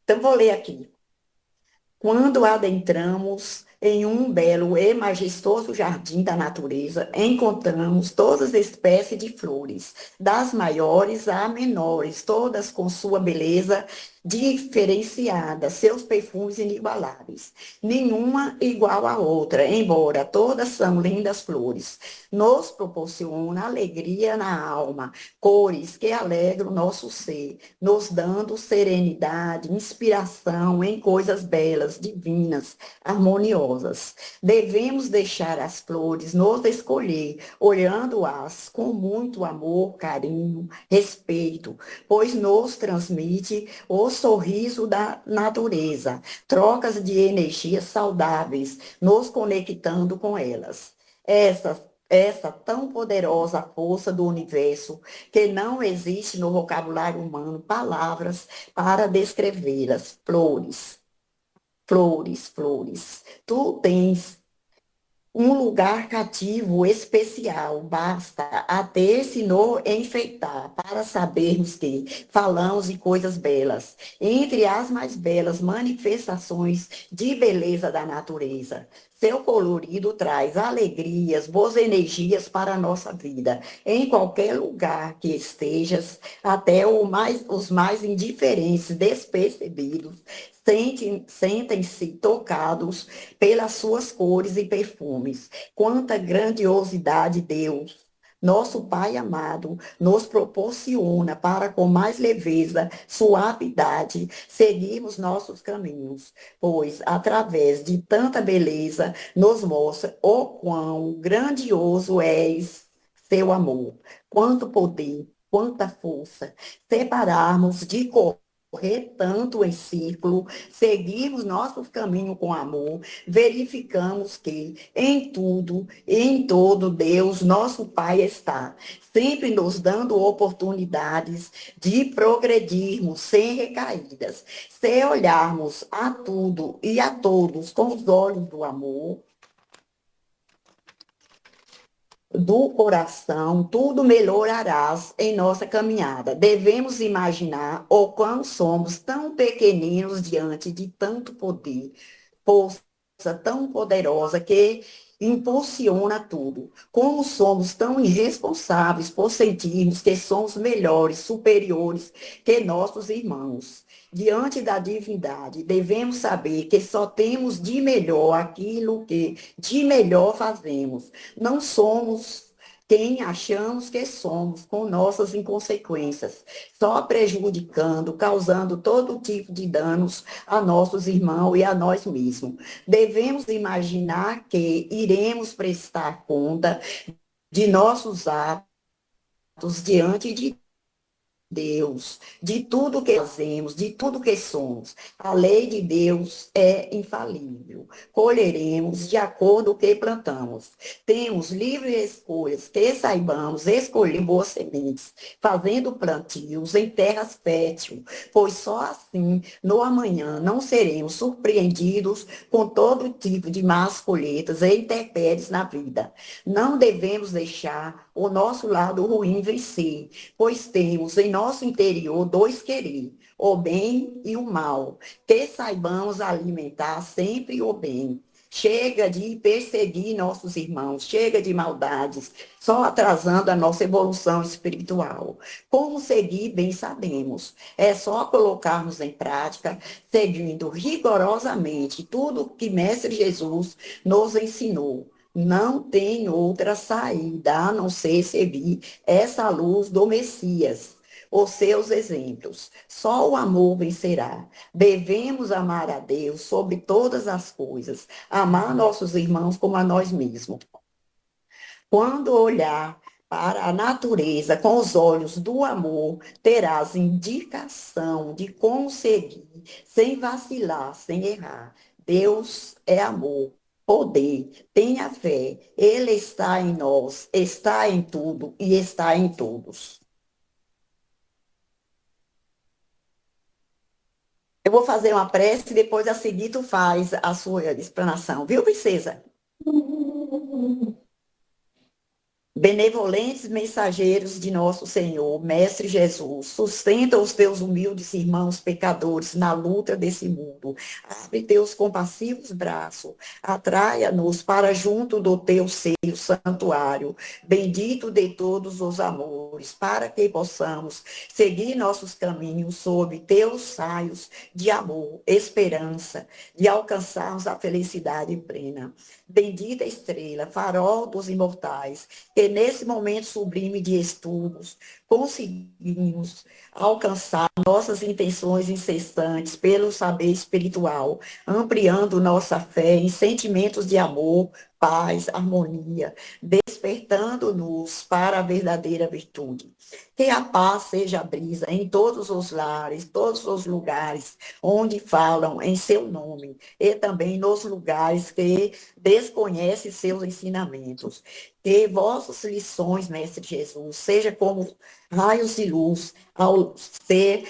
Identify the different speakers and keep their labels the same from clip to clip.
Speaker 1: Então, vou ler aqui. Quando adentramos em um belo e majestoso jardim da natureza, encontramos todas as espécies de flores, das maiores a menores, todas com sua beleza diferenciada, seus perfumes inigualáveis. Nenhuma igual à outra, embora todas são lindas flores. Nos proporciona alegria na alma, cores que alegram o nosso ser, nos dando serenidade, inspiração em coisas belas, divinas, harmoniosas. Devemos deixar as flores nos escolher, olhando-as com muito amor, carinho, respeito, pois nos transmite o sorriso da natureza, trocas de energias saudáveis, nos conectando com elas. Essa tão poderosa força do universo que não existe no vocabulário humano palavras para descrevê-las. Flores, flores, flores. Tu tens um lugar cativo especial, basta até se no enfeitar, para sabermos que falamos de coisas belas, entre as mais belas manifestações de beleza da natureza. Seu colorido traz alegrias, boas energias para a nossa vida, em qualquer lugar que estejas, até os mais indiferentes, despercebidos, sentem-se tocados pelas suas cores e perfumes. Quanta grandiosidade Deus, nosso Pai amado, nos proporciona para com mais leveza, suavidade, seguirmos nossos caminhos, pois através de tanta beleza nos mostra o quão grandioso és seu amor, quanto poder, quanta força, separarmos de correr tanto em círculo, seguirmos nossos caminhos com amor, verificamos que em tudo e em todo Deus, nosso Pai está, sempre nos dando oportunidades de progredirmos sem recaídas, se olharmos a tudo e a todos com os olhos do amor, do coração, tudo melhorarás em nossa caminhada. Devemos imaginar o quão somos tão pequeninos diante de tanto poder, força tão poderosa que impulsiona tudo. Como somos tão irresponsáveis por sentirmos que somos melhores, superiores que nossos irmãos. Diante da divindade, devemos saber que só temos de melhor aquilo que de melhor fazemos. Não somos quem achamos que somos, com nossas inconsequências, só prejudicando, causando todo tipo de danos a nossos irmãos e a nós mesmos. Devemos imaginar que iremos prestar conta de nossos atos diante de Deus, de tudo que fazemos, de tudo que somos. A lei de Deus é infalível. Colheremos de acordo com o que plantamos. Temos livres escolhas, que saibamos escolher boas sementes, fazendo plantios em terras férteis, pois só assim, no amanhã, não seremos surpreendidos com todo tipo de más colheitas e intempéries na vida. Não devemos deixar o nosso lado ruim vencer, pois temos em nosso interior dois querer, o bem e o mal, que saibamos alimentar sempre o bem. Chega de perseguir nossos irmãos, chega de maldades, só atrasando a nossa evolução espiritual. Como seguir, bem sabemos. É só colocarmos em prática, seguindo rigorosamente tudo que Mestre Jesus nos ensinou. Não tem outra saída a não ser seguir essa luz do Messias, os seus exemplos. Só o amor vencerá. Devemos amar a Deus sobre todas as coisas, amar nossos irmãos como a nós mesmos. Quando olhar para a natureza com os olhos do amor, terás indicação de como seguir, sem vacilar, sem errar. Deus é amor, poder, tenha fé, Ele está em nós, está em tudo e está em todos. Eu vou fazer uma prece e depois a seguir tu faz a sua explanação, viu, princesa? Benevolentes mensageiros de nosso Senhor, Mestre Jesus, sustenta os teus humildes irmãos pecadores na luta desse mundo. Abre teus compassivos braços, atraia-nos para junto do teu seio santuário, bendito de todos os amores, para que possamos seguir nossos caminhos sob teus saios de amor, esperança, de alcançarmos a felicidade plena. Bendita estrela, farol dos imortais, que nesse momento sublime de estudos conseguimos alcançar nossas intenções incessantes pelo saber espiritual, ampliando nossa fé em sentimentos de amor, paz, harmonia, despertando-nos para a verdadeira virtude. Que a paz seja a brisa em todos os lares, todos os lugares onde falam em seu nome, e também nos lugares que desconhecem seus ensinamentos. Que vossas lições, Mestre Jesus, seja como raios de luz ao ser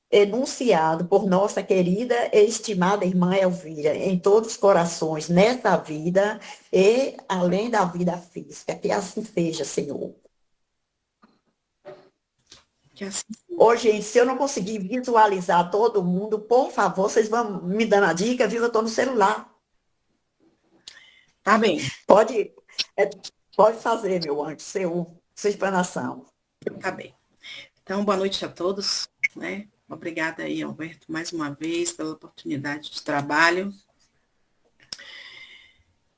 Speaker 1: enunciado por nossa querida e estimada irmã Elvira, em todos os corações, nessa vida e além da vida física. Que assim seja, Senhor.
Speaker 2: Que assim...
Speaker 1: Ô, gente, se eu não conseguir visualizar todo mundo, por favor, vocês vão me dando a dica, viu? Eu estou no celular.
Speaker 2: Tá bem.
Speaker 1: Pode, pode fazer, meu anjo, sua explanação.
Speaker 2: Tá bem. Então, boa noite a todos, né? Obrigada aí, Alberto, mais uma vez, pela oportunidade de trabalho.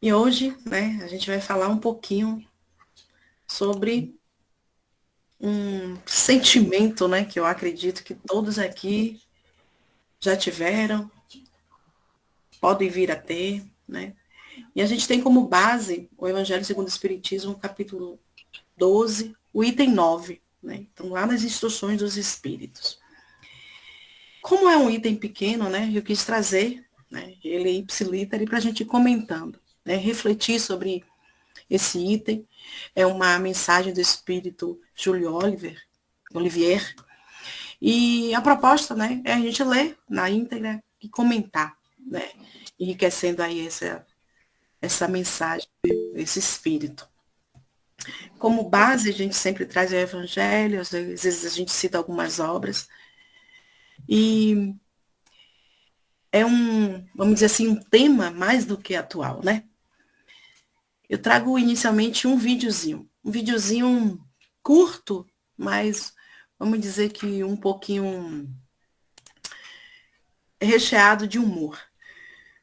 Speaker 2: E hoje, né, a gente vai falar um pouquinho sobre um sentimento, né, que eu acredito que todos aqui já tiveram, podem vir a ter, né? E a gente tem como base o Evangelho segundo o Espiritismo, capítulo 12, o item 9, né? Então, lá nas instruções dos Espíritos. Como é um item pequeno, né, eu quis trazer, né, ele ipsiliter, para a gente ir comentando, né, refletir sobre esse item. É uma mensagem do espírito Júlio Olivier, e a proposta, né, é a gente ler na íntegra e comentar, né, enriquecendo aí essa mensagem, esse espírito. Como base, a gente sempre traz o Evangelho, às vezes a gente cita algumas obras, e é vamos dizer assim, um tema mais do que atual, né? Eu trago inicialmente um videozinho curto, mas vamos dizer que um pouquinho recheado de humor,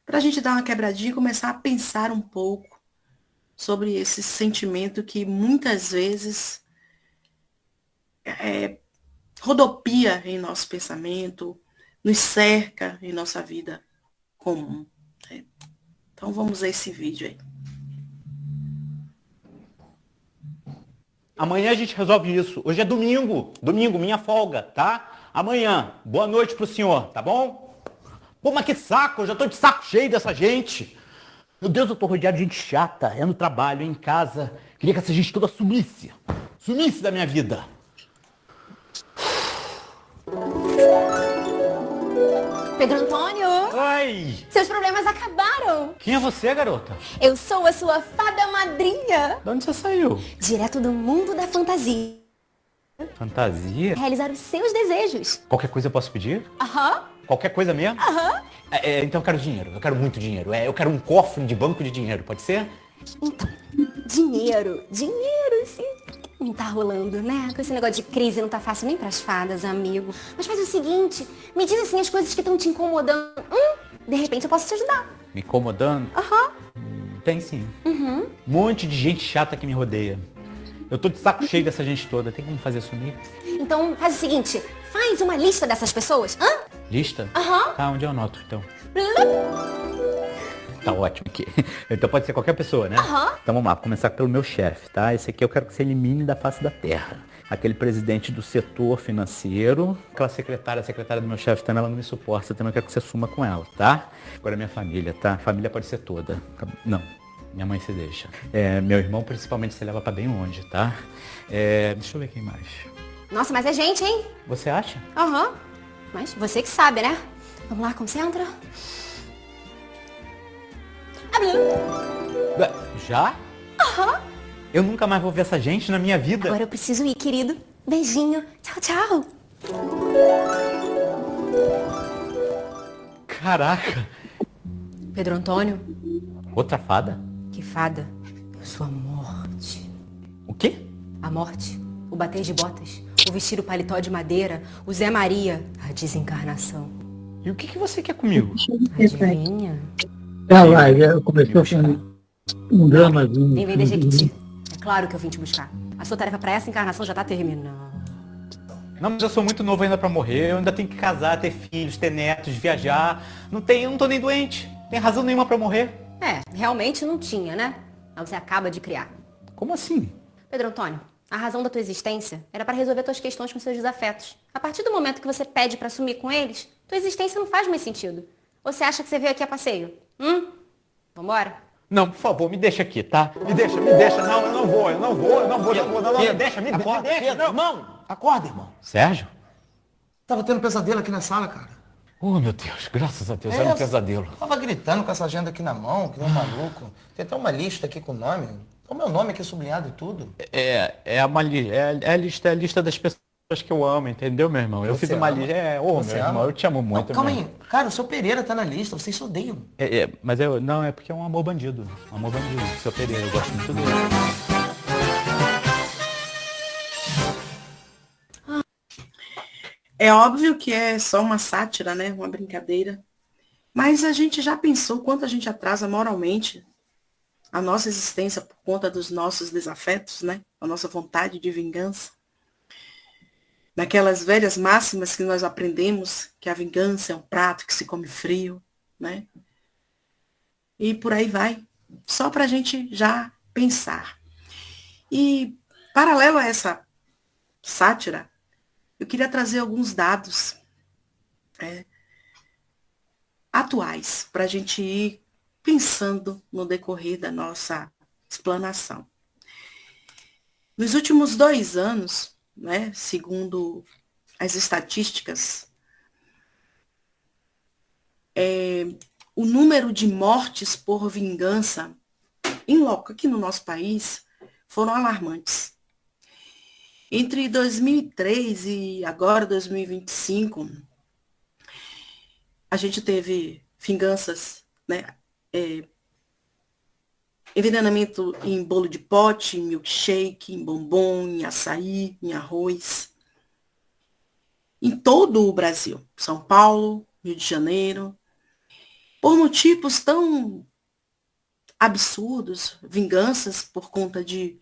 Speaker 2: para a gente dar uma quebradinha e começar a pensar um pouco sobre esse sentimento que muitas vezes rodopia em nosso pensamento, nos cerca em nossa vida comum. Né? Então vamos a esse vídeo aí.
Speaker 3: Amanhã a gente resolve isso. Hoje é domingo, minha folga, tá? Amanhã, boa noite pro senhor, tá bom? Pô, mas que saco, eu já tô de saco cheio dessa gente. Meu Deus, eu tô rodeado de gente chata, é no trabalho, é em casa. Queria que essa gente toda sumisse da minha vida.
Speaker 4: Pedro Antônio!
Speaker 3: Oi!
Speaker 4: Seus problemas acabaram!
Speaker 3: Quem é você, garota?
Speaker 4: Eu sou a sua fada madrinha!
Speaker 3: De onde você saiu?
Speaker 4: Direto do mundo da fantasia.
Speaker 3: Fantasia?
Speaker 4: Realizar os seus desejos.
Speaker 3: Qualquer coisa eu posso pedir?
Speaker 4: Aham.
Speaker 3: Qualquer coisa mesmo?
Speaker 4: Aham.
Speaker 3: Então eu quero dinheiro, eu quero muito dinheiro. Eu quero um cofre de banco de dinheiro, pode ser?
Speaker 4: Então, dinheiro, sim. Não tá rolando, né? Com esse negócio de crise não tá fácil nem pras fadas, amigo. Mas faz o seguinte, me diz assim as coisas que estão te incomodando. De repente eu posso te ajudar.
Speaker 3: Me incomodando?
Speaker 4: Aham.
Speaker 3: Tem sim. Um monte de gente chata que me rodeia. Eu tô de saco cheio dessa gente toda. Tem como fazer sumir?
Speaker 4: Então faz o seguinte, faz uma lista dessas pessoas.
Speaker 3: Lista?
Speaker 4: Aham.
Speaker 3: Tá, onde eu anoto, então? Tá ótimo aqui. Então pode ser qualquer pessoa, né?
Speaker 4: Aham.
Speaker 3: Então vamos lá, vou começar pelo meu chefe, tá? Esse aqui eu quero que você elimine da face da terra. Aquele presidente do setor financeiro. Aquela secretária, a secretária do meu chefe também, ela não me suporta, também eu quero que você suma com ela, tá? Agora minha família, tá? Família pode ser toda. Não, minha mãe se deixa. Meu irmão principalmente se leva pra bem longe, tá? Deixa eu ver quem mais.
Speaker 4: Nossa, mas é gente, hein?
Speaker 3: Você acha?
Speaker 4: Aham. Mas você que sabe, né? Vamos lá, concentra.
Speaker 3: Já?
Speaker 4: Aham.
Speaker 3: Eu nunca mais vou ver essa gente na minha vida.
Speaker 4: Agora eu preciso ir, querido. Beijinho. Tchau, tchau.
Speaker 3: Caraca.
Speaker 4: Pedro Antônio,
Speaker 3: Outra fada?
Speaker 4: que fada. Eu sou a morte.
Speaker 3: O quê?
Speaker 4: A morte, o bater de botas, o vestir o paletó de madeira, o Zé Maria, a desencarnação.
Speaker 3: E o que você quer comigo?
Speaker 4: Adivinha?
Speaker 5: Vai, começou com um dramazinho.
Speaker 4: Nem vem da Jequiti. É claro que eu vim te buscar. A sua tarefa pra essa encarnação já tá terminando.
Speaker 3: Não, mas eu sou muito novo ainda pra morrer. Eu ainda tenho que casar, ter filhos, ter netos, viajar. Eu não tô nem doente. Tem razão nenhuma pra morrer.
Speaker 4: É, realmente não tinha, né? Mas você acaba de criar.
Speaker 3: Como assim?
Speaker 4: Pedro Antônio, a razão da tua existência era para resolver tuas questões com seus desafetos. A partir do momento que você pede para sumir com eles, tua existência não faz mais sentido. Ou você acha que você veio aqui a passeio? Vambora?
Speaker 3: Não, por favor, me deixa aqui, tá? Me deixa. Não, eu não vou. Me deixa.
Speaker 6: Pedro,
Speaker 3: Não.
Speaker 6: irmão, acorda, irmão.
Speaker 3: Sérgio?
Speaker 6: Tava tendo pesadelo aqui na sala, cara.
Speaker 3: Oh, meu Deus, graças a Deus, era um pesadelo.
Speaker 6: Tava gritando com essa agenda aqui na mão, que nem um maluco. Tem até uma lista aqui com o nome. O meu nome aqui sublinhado e tudo.
Speaker 3: É a lista das pessoas que eu amo, entendeu, meu irmão? Eu
Speaker 6: Você
Speaker 3: fiz uma
Speaker 6: ama?
Speaker 3: lista.
Speaker 6: Você
Speaker 3: Meu irmão,
Speaker 6: ama?
Speaker 3: eu te amo muito,
Speaker 6: Não, calma
Speaker 3: meu.
Speaker 6: aí. Cara, o seu Pereira tá na lista, vocês se odeiam.
Speaker 3: Mas não, é porque é um amor bandido. Um amor bandido, seu Pereira, eu gosto muito dele.
Speaker 2: É óbvio que é só uma sátira, né? Uma brincadeira. Mas a gente já pensou quanto a gente atrasa moralmente a nossa existência por conta dos nossos desafetos, né? A nossa vontade de vingança. Naquelas velhas máximas que nós aprendemos, que a vingança é um prato que se come frio, né? E por aí vai. Só para a gente já pensar. E, paralelo a essa sátira, eu queria trazer alguns dados atuais para a gente ir pensando no decorrer da nossa explanação. Nos últimos 2 anos, né, segundo as estatísticas, o número de mortes por vingança em loco aqui no nosso país foram alarmantes. Entre 2003 e agora 2025, a gente teve vinganças, né? Envenenamento em bolo de pote, em milkshake, em bombom, em açaí, em arroz. Em todo o Brasil. São Paulo, Rio de Janeiro. Por motivos tão absurdos, vinganças por conta de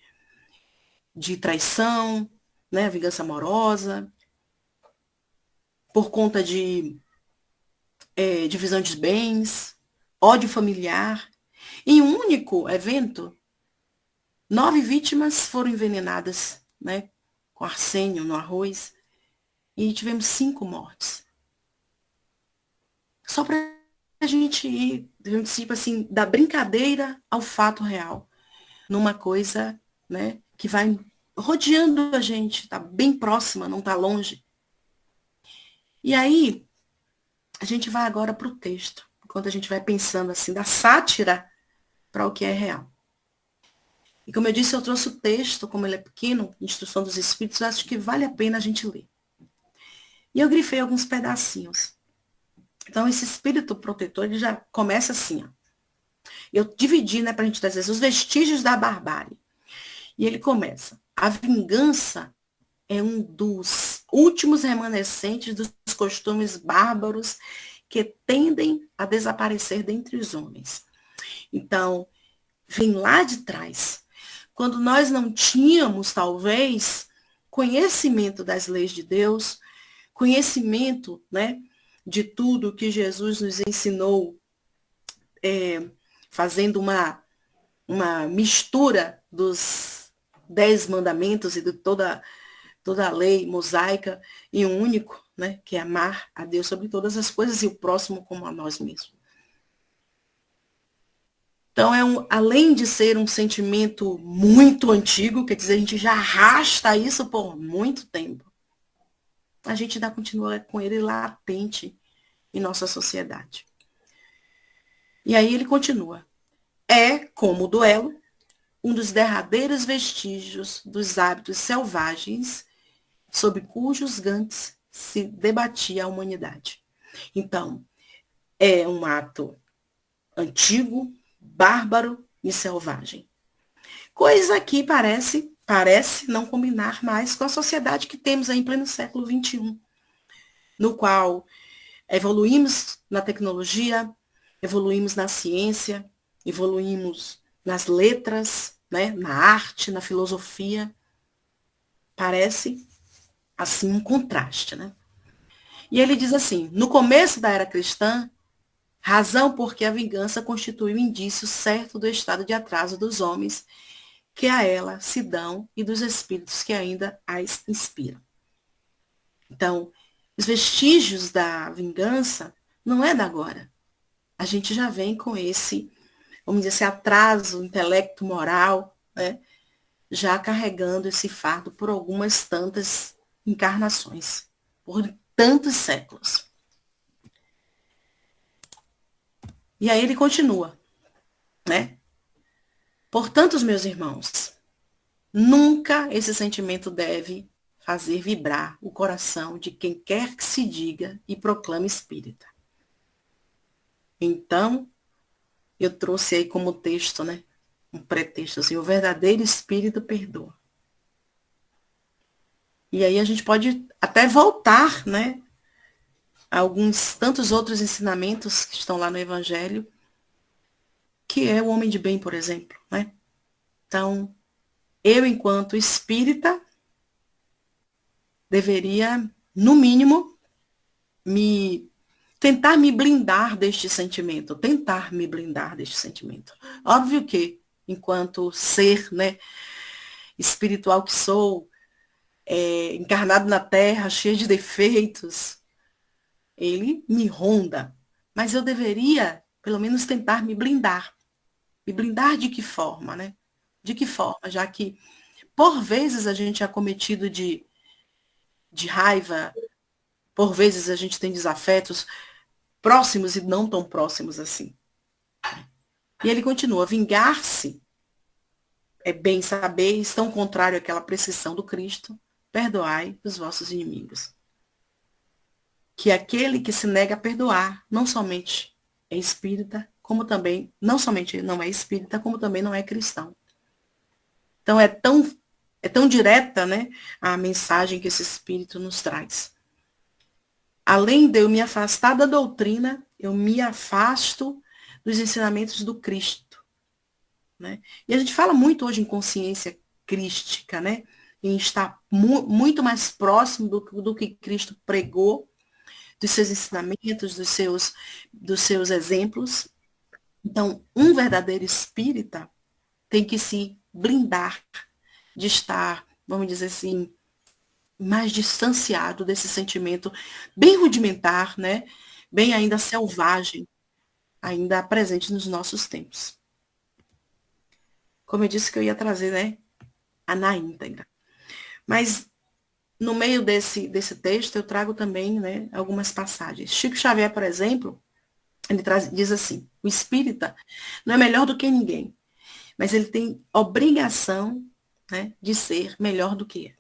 Speaker 2: traição, né? Vingança amorosa, por conta de divisão de bens, ódio familiar. Em um único evento, 9 vítimas foram envenenadas, né, com arsênio no arroz, e tivemos 5 mortes. Só para a gente ir, tipo assim, da brincadeira ao fato real, numa coisa, né, que vai rodeando a gente, está bem próxima, não está longe. E aí, a gente vai agora para o texto, enquanto a gente vai pensando assim, da sátira para o que é real. E como eu disse, eu trouxe o texto, como ele é pequeno, Instrução dos Espíritos, eu acho que vale a pena a gente ler. E eu grifei alguns pedacinhos. Então, esse espírito protetor, ele já começa assim, ó. Eu dividi, né, para a gente trazer os vestígios da barbárie. E ele começa. A vingança é um dos últimos remanescentes dos costumes bárbaros que tendem a desaparecer dentre os homens. Então, vem lá de trás. Quando nós não tínhamos, talvez, conhecimento das leis de Deus, conhecimento, né, de tudo que Jesus nos ensinou, fazendo uma mistura dos 10 mandamentos e de toda a lei mosaica em um único, né, que é amar a Deus sobre todas as coisas e o próximo como a nós mesmos. Então, além de ser um sentimento muito antigo, quer dizer, a gente já arrasta isso por muito tempo, a gente ainda continua com ele latente em nossa sociedade. E aí ele continua. É como o duelo, um dos derradeiros vestígios dos hábitos selvagens sob cujos gantes se debatia a humanidade. Então, é um ato antigo, bárbaro e selvagem. Coisa que parece não combinar mais com a sociedade que temos aí em pleno século XXI, no qual evoluímos na tecnologia, evoluímos na ciência, evoluímos nas letras, né, na arte, na filosofia. Parece, assim, um contraste, né? E ele diz assim, no começo da era cristã, razão porque a vingança constitui um indício certo do estado de atraso dos homens que a ela se dão e dos espíritos que ainda as inspiram. Então, os vestígios da vingança não é da agora. A gente já vem com esse, vamos dizer, esse atraso intelecto moral, né? Já carregando esse fardo por algumas tantas encarnações, por tantos séculos. E aí ele continua, né? Portanto, meus irmãos, nunca esse sentimento deve fazer vibrar o coração de quem quer que se diga e proclame espírita. Então, eu trouxe aí como texto, né? Um pretexto, assim, o verdadeiro espírito perdoa. E aí a gente pode até voltar, né? A alguns tantos outros ensinamentos que estão lá no Evangelho, que é o homem de bem, por exemplo, né? Então, eu, enquanto espírita, deveria, no mínimo, tentar me blindar deste sentimento, Óbvio que, enquanto ser, né, espiritual que sou, encarnado na Terra, cheio de defeitos, ele me ronda, mas eu deveria, pelo menos, tentar me blindar. Me blindar de que forma, né? De que forma? Já que, por vezes, a gente é acometido de raiva, por vezes a gente tem desafetos próximos e não tão próximos assim. E ele continua, vingar-se é bem saber, tão contrário àquela prescrição do Cristo, perdoai os vossos inimigos. Que aquele que se nega a perdoar, não somente é espírita, como também, não somente não é espírita, como também não é cristão. Então é tão direta, né, a mensagem que esse espírito nos traz. Além de eu me afastar da doutrina, eu me afasto dos ensinamentos do Cristo, né? E a gente fala muito hoje em consciência crística, né? Em estar muito mais próximo do que Cristo pregou, dos seus ensinamentos, dos seus exemplos. Então, um verdadeiro espírita tem que se blindar de estar, vamos dizer assim, mais distanciado desse sentimento bem rudimentar, né? Bem ainda selvagem, ainda presente nos nossos tempos. Como eu disse que eu ia trazer, né, na íntegra. Mas no meio desse texto eu trago também, né, algumas passagens. Chico Xavier, por exemplo, ele diz assim, o espírita não é melhor do que ninguém, mas ele tem obrigação, né, de ser melhor do que é.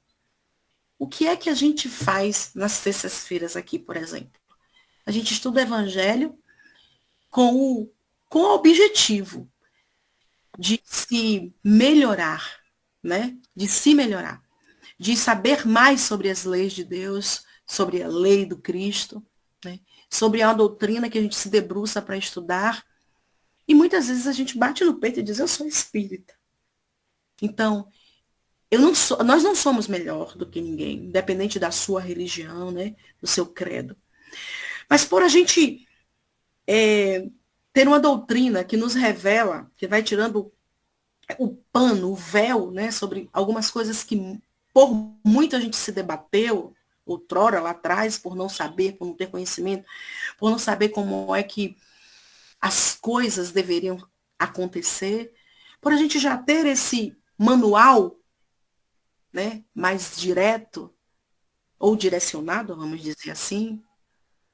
Speaker 2: O que é que a gente faz nas terças-feiras aqui, por exemplo? A gente estuda o Evangelho com o objetivo de se melhorar, né? De se melhorar, de saber mais sobre as leis de Deus, sobre a lei do Cristo, né? Sobre a doutrina que a gente se debruça para estudar. E muitas vezes a gente bate no peito e diz, eu sou espírita. Então, nós não somos melhor do que ninguém, independente da sua religião, né? Do seu credo. Mas por a gente ter uma doutrina que nos revela, que vai tirando o pano, o véu, né, sobre algumas coisas que por muito a gente se debateu, outrora, lá atrás, por não saber, por não ter conhecimento, por não saber como é que as coisas deveriam acontecer, por a gente já ter esse manual, né, mais direto, ou direcionado, vamos dizer assim,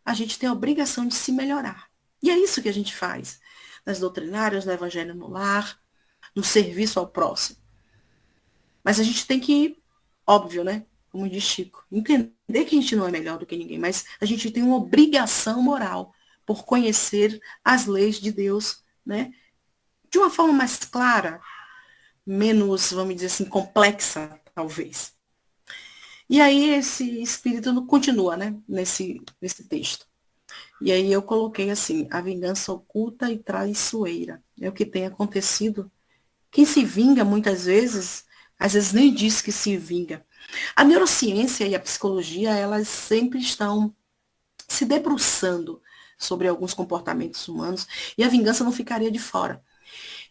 Speaker 2: a gente tem a obrigação de se melhorar. E é isso que a gente faz nas doutrinárias, no Evangelho no Lar, no serviço ao próximo. Mas a gente tem que, óbvio, né? Como diz Chico, entender que a gente não é melhor do que ninguém, mas a gente tem uma obrigação moral por conhecer as leis de Deus, né? De uma forma mais clara, menos, vamos dizer assim, complexa, talvez. E aí esse espírito continua, né? Nesse texto. E aí eu coloquei assim, a vingança oculta e traiçoeira. É o que tem acontecido. Quem se vinga, muitas vezes, às vezes nem diz que se vinga. A neurociência e a psicologia, elas sempre estão se debruçando sobre alguns comportamentos humanos, e a vingança não ficaria de fora.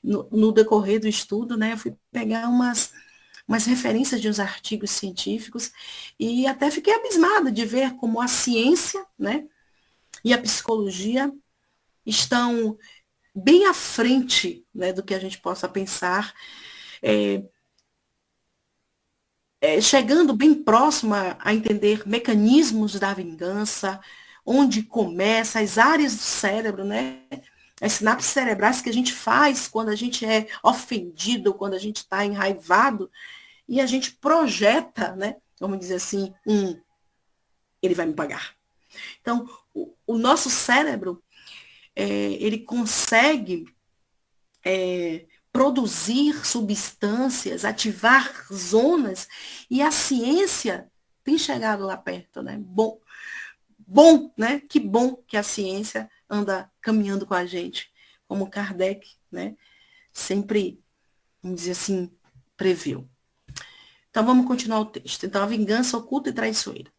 Speaker 2: No decorrer do estudo, né, eu fui pegar umas referências de uns artigos científicos, e até fiquei abismada de ver como a ciência, né, e a psicologia estão bem à frente, né, do que a gente possa pensar, chegando bem próximo a entender mecanismos da vingança, onde começa, as áreas do cérebro, né? As sinapses cerebrais que a gente faz quando a gente é ofendido, quando a gente está enraivado, e a gente projeta, né? Vamos dizer assim, ele vai me pagar. Então, o nosso cérebro, ele consegue produzir substâncias, ativar zonas, e a ciência tem chegado lá perto, né? Bom, né? Que bom que a ciência anda caminhando com a gente, como Kardec, né? Sempre, vamos dizer assim, previu. Então, vamos continuar o texto. Então, a vingança oculta e traiçoeira.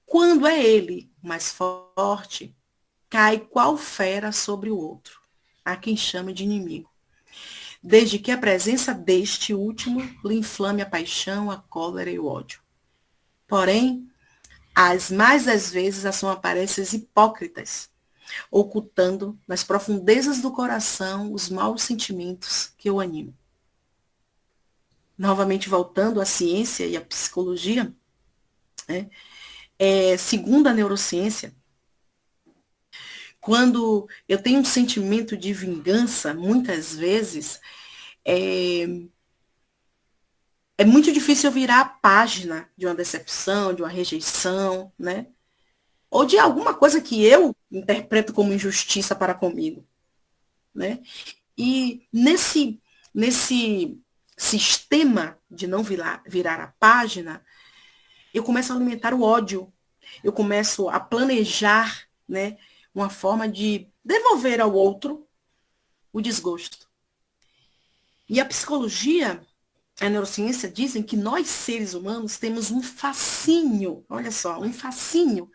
Speaker 2: Quando é ele mais forte, cai qual fera sobre o outro, a quem chama de inimigo, desde que a presença deste último lhe inflame a paixão, a cólera e o ódio. Porém, mais das vezes são aparências hipócritas, ocultando nas profundezas do coração os maus sentimentos que o animam. Novamente voltando à ciência e à psicologia, né, segundo a neurociência, quando eu tenho um sentimento de vingança, muitas vezes, é muito difícil eu virar a página de uma decepção, de uma rejeição, né? Ou de alguma coisa que eu interpreto como injustiça para comigo, né? E nesse sistema de não virar a página, eu começo a alimentar o ódio, eu começo a planejar, né, uma forma de devolver ao outro o desgosto. E a psicologia, a neurociência dizem que nós, seres humanos, temos um fascínio, olha só, um fascínio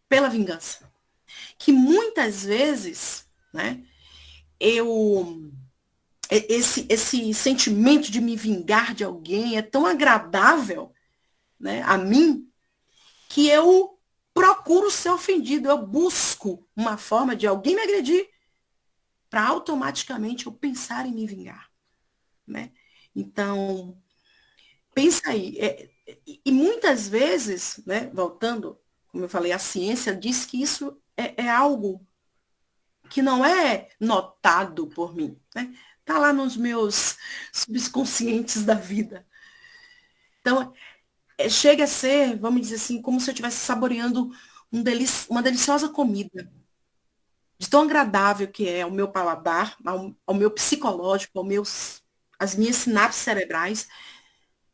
Speaker 2: pela vingança. Que muitas vezes, né, esse sentimento de me vingar de alguém é tão agradável, né, a mim, que eu procuro ser ofendido, eu busco uma forma de alguém me agredir para automaticamente eu pensar em me vingar, né? Então, pensa aí. E muitas vezes, né, voltando, como eu falei, a ciência diz que isso é algo que não é notado por mim, né? Está lá nos meus subconscientes da vida. Então, chega a ser, vamos dizer assim, como se eu estivesse saboreando uma deliciosa comida. De tão agradável que é ao meu paladar, ao meu psicológico, às minhas sinapses cerebrais,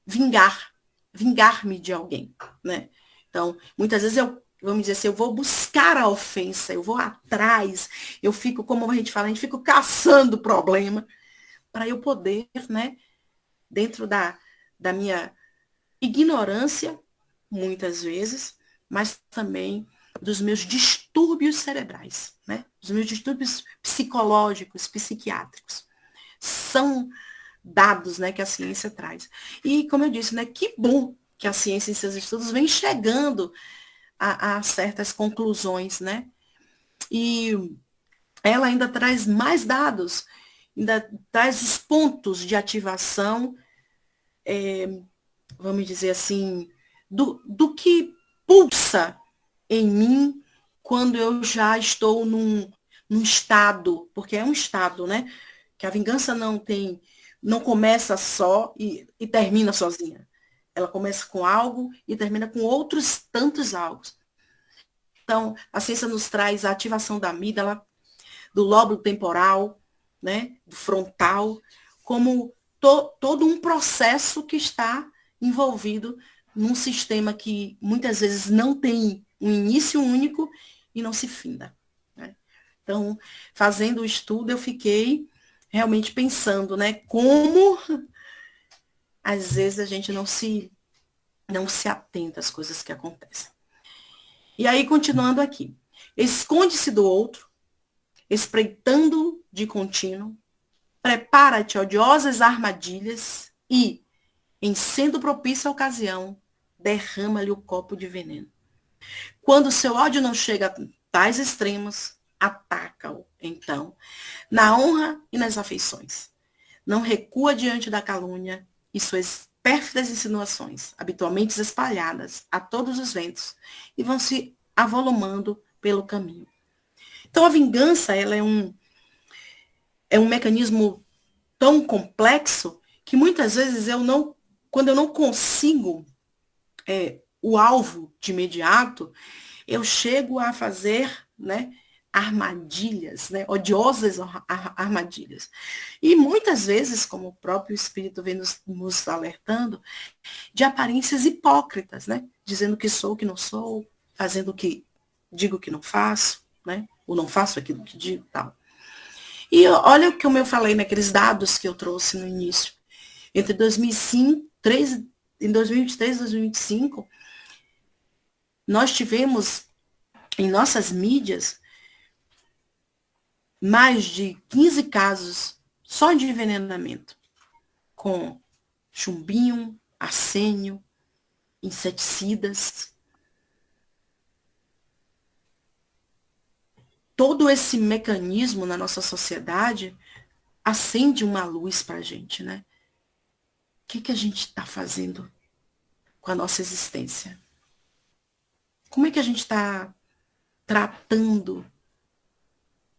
Speaker 2: vingar-me de alguém, né? Então, muitas vezes vamos dizer assim, eu vou buscar a ofensa, eu vou atrás, eu fico, como a gente fala, fico caçando o problema para eu poder, né, dentro da minha ignorância, muitas vezes, mas também dos meus distúrbios cerebrais, né? Dos meus distúrbios psicológicos, psiquiátricos. São dados, né, que a ciência traz. E, como eu disse, né, que bom que a ciência em seus estudos vem chegando a certas conclusões, né? E ela ainda traz mais dados, ainda traz os pontos de ativação, vamos dizer assim, do que pulsa em mim quando eu já estou num estado, porque é um estado, né? Que a vingança não começa só e termina sozinha. Ela começa com algo e termina com outros tantos algo. Então, a ciência nos traz a ativação da amígdala, do lóbulo temporal, né, do frontal, como todo um processo que está envolvido num sistema que muitas vezes não tem um início único e não se finda. Né? Então, fazendo o estudo, eu fiquei realmente pensando, né, como às vezes a gente não se atenta às coisas que acontecem. E aí, continuando aqui. Esconde-se do outro, espreitando de contínuo, prepara-te a odiosas armadilhas e, em sendo propícia a ocasião, derrama-lhe o copo de veneno. Quando seu ódio não chega a tais extremos, ataca-o, então, na honra e nas afeições. Não recua diante da calúnia e suas pérfidas insinuações, habitualmente espalhadas a todos os ventos, e vão se avolumando pelo caminho. Então, a vingança, ela é um mecanismo tão complexo que muitas vezes quando eu não consigo o alvo de imediato, eu chego a fazer, né, armadilhas, né, odiosas armadilhas. E muitas vezes, como o próprio Espírito vem nos alertando, de aparências hipócritas, né, dizendo que sou o que não sou, fazendo o que digo que não faço, né, ou não faço aquilo que digo, tal. E olha o que eu falei naqueles dados que eu trouxe no início. Entre 2023 e 2025, nós tivemos em nossas mídias mais de 15 casos só de envenenamento, com chumbinho, arsênio, inseticidas. Todo esse mecanismo na nossa sociedade acende uma luz para a gente, né? O que a gente está fazendo com a nossa existência? Como é que a gente está tratando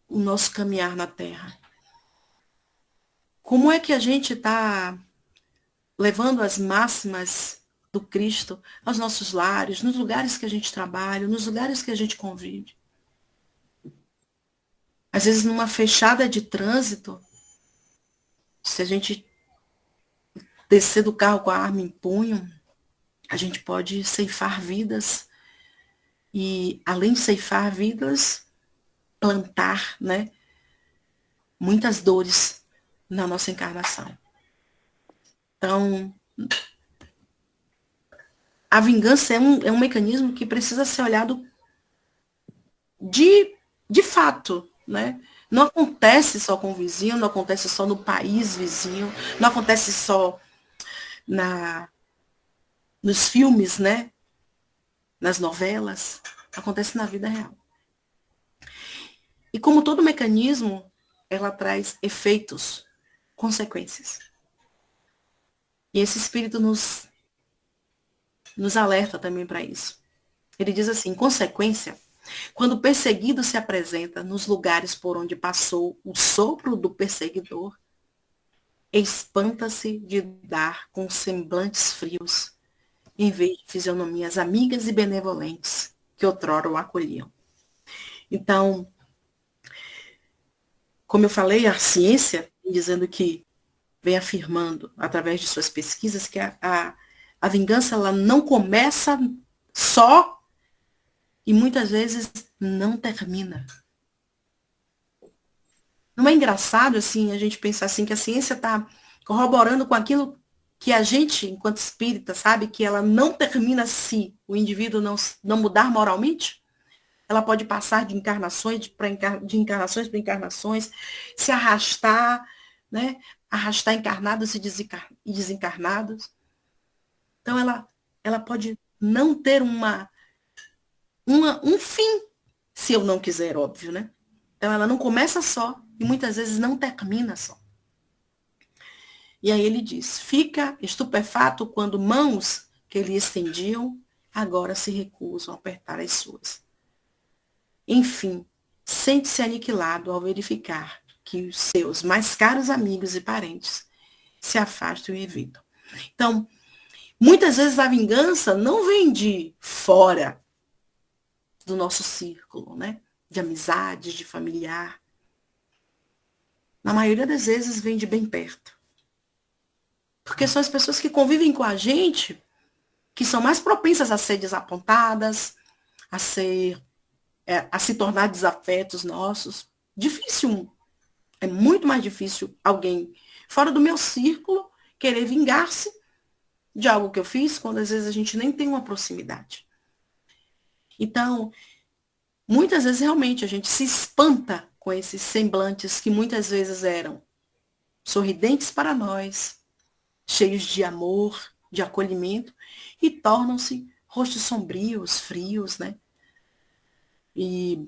Speaker 2: o nosso caminhar na Terra? Como é que a gente está levando as máximas do Cristo aos nossos lares, nos lugares que a gente trabalha, nos lugares que a gente convive? Às vezes, numa fechada de trânsito, se a gente descer do carro com a arma em punho, a gente pode ceifar vidas. E, além de ceifar vidas, plantar, né, muitas dores na nossa encarnação. Então, a vingança é um mecanismo que precisa ser olhado de fato, né? Não acontece só com o vizinho, não acontece só no país vizinho, não acontece só nos filmes, né? Nas novelas, acontece na vida real. E como todo mecanismo, ela traz efeitos, consequências. E esse espírito nos alerta também para isso. Ele diz assim, consequência, quando o perseguido se apresenta nos lugares por onde passou o sopro do perseguidor, espanta-se de dar com semblantes frios, em vez de fisionomias amigas e benevolentes que outrora o acolhiam. Então, como eu falei, a ciência, dizendo que vem afirmando, através de suas pesquisas, que a vingança ela não começa só e muitas vezes não termina. Não é engraçado, assim, a gente pensar assim, que a ciência está corroborando com aquilo que a gente, enquanto espírita, sabe que ela não termina se o indivíduo não mudar moralmente? Ela pode passar de encarnações para encarnações, se arrastar, né? Arrastar encarnados e desencarnados. Então, ela pode não ter um fim, se eu não quiser, óbvio, né? Então, ela não começa só e muitas vezes não termina só. E aí ele diz, fica estupefato quando mãos que lhe estendiam agora se recusam a apertar as suas. Enfim, sente-se aniquilado ao verificar que os seus mais caros amigos e parentes se afastam e evitam. Então, muitas vezes a vingança não vem de fora do nosso círculo, né? De amizade, de familiar. Na maioria das vezes vem de bem perto. Porque são as pessoas que convivem com a gente que são mais propensas a ser desapontadas, a se tornar desafetos nossos. Difícil. É muito mais difícil alguém fora do meu círculo querer vingar-se de algo que eu fiz, quando às vezes a gente nem tem uma proximidade. Então, muitas vezes realmente a gente se espanta com esses semblantes que muitas vezes eram sorridentes para nós, cheios de amor, de acolhimento, e tornam-se rostos sombrios, frios, né? E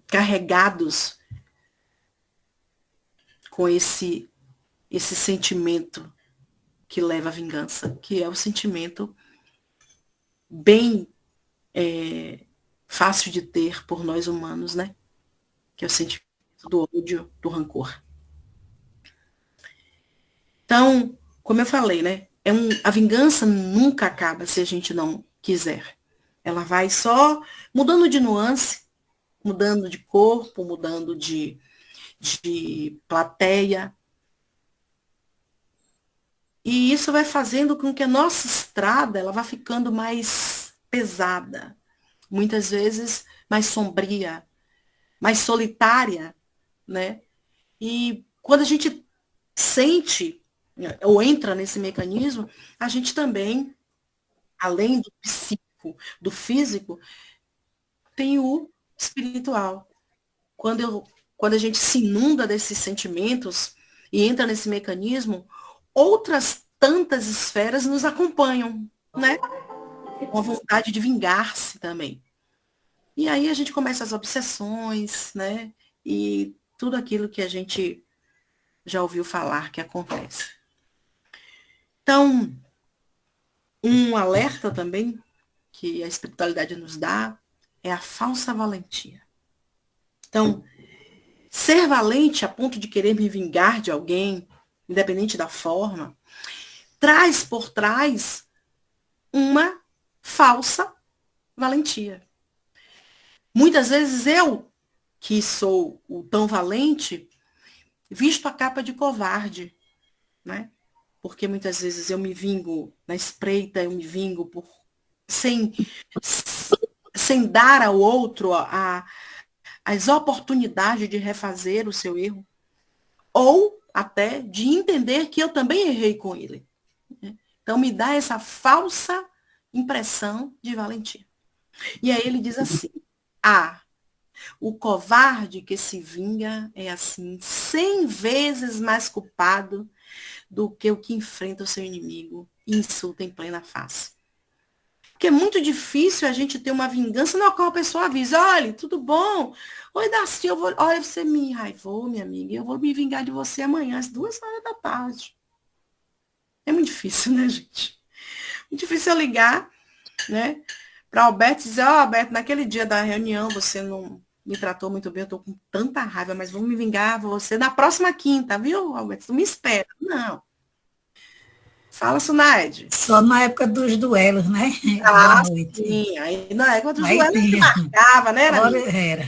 Speaker 2: carregados com esse sentimento que leva à vingança, que é o sentimento bem fácil de ter por nós humanos, né? Que é o sentimento do ódio, do rancor. Então, como eu falei, né? A vingança nunca acaba se a gente não quiser. Ela vai só mudando de nuance, mudando de corpo, mudando de plateia. E isso vai fazendo com que a nossa estrada ela vá ficando mais pesada, muitas vezes mais sombria, mais solitária, né? E quando a gente sente ou entra nesse mecanismo, a gente também, além do psíquico, do físico, tem o espiritual. Quando a gente se inunda desses sentimentos e entra nesse mecanismo, outras tantas esferas nos acompanham, né? Com a vontade de vingar-se também. E aí a gente começa as obsessões, né? E tudo aquilo que a gente já ouviu falar que acontece. Então, um alerta também que a espiritualidade nos dá é a falsa valentia. Então, ser valente a ponto de querer me vingar de alguém, independente da forma, traz por trás uma falsa valentia. Muitas vezes eu, que sou o tão valente, visto a capa de covarde, né? Porque muitas vezes eu me vingo na espreita, eu me vingo sem dar ao outro as oportunidades de refazer o seu erro, ou até de entender que eu também errei com ele. Então, me dá essa falsa impressão de valentia. E aí ele diz assim, o covarde que se vinga é assim 100 vezes mais culpado do que o que enfrenta o seu inimigo e insulta em plena face. Porque é muito difícil a gente ter uma vingança na qual a pessoa avisa, olha, tudo bom? Oi, Darcy, olha, você me enraivou, minha amiga, eu vou me vingar de você amanhã, às 2 horas da tarde. É muito difícil, né, gente? Muito difícil eu ligar, né, para Alberto e dizer, Alberto, naquele dia da reunião você não me tratou muito bem, eu tô com tanta raiva, mas vou me vingar você na próxima quinta, viu, Alberto? Tu me espera. Não. Fala, Sunaide.
Speaker 7: Só na época dos duelos, né?
Speaker 2: Ah,
Speaker 7: Da noite.
Speaker 2: sim. Aí na época dos
Speaker 7: Aí
Speaker 2: duelos a gente
Speaker 7: tinha.
Speaker 2: marcava, né,
Speaker 7: Agora
Speaker 2: amiga?
Speaker 7: era.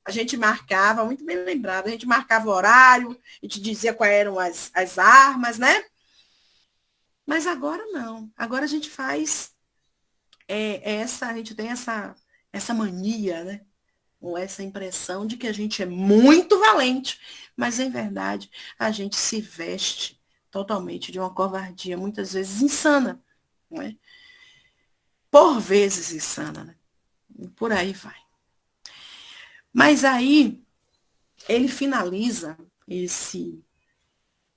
Speaker 2: A gente marcava, muito bem lembrado, a gente marcava o horário, a gente dizia quais eram as armas, né? Mas agora não. Agora a gente faz a gente tem essa mania, né? Ou essa impressão de que a gente é muito valente, mas em verdade a gente se veste totalmente de uma covardia, muitas vezes insana, não é? Por vezes insana, né? E por aí vai. Mas aí ele finaliza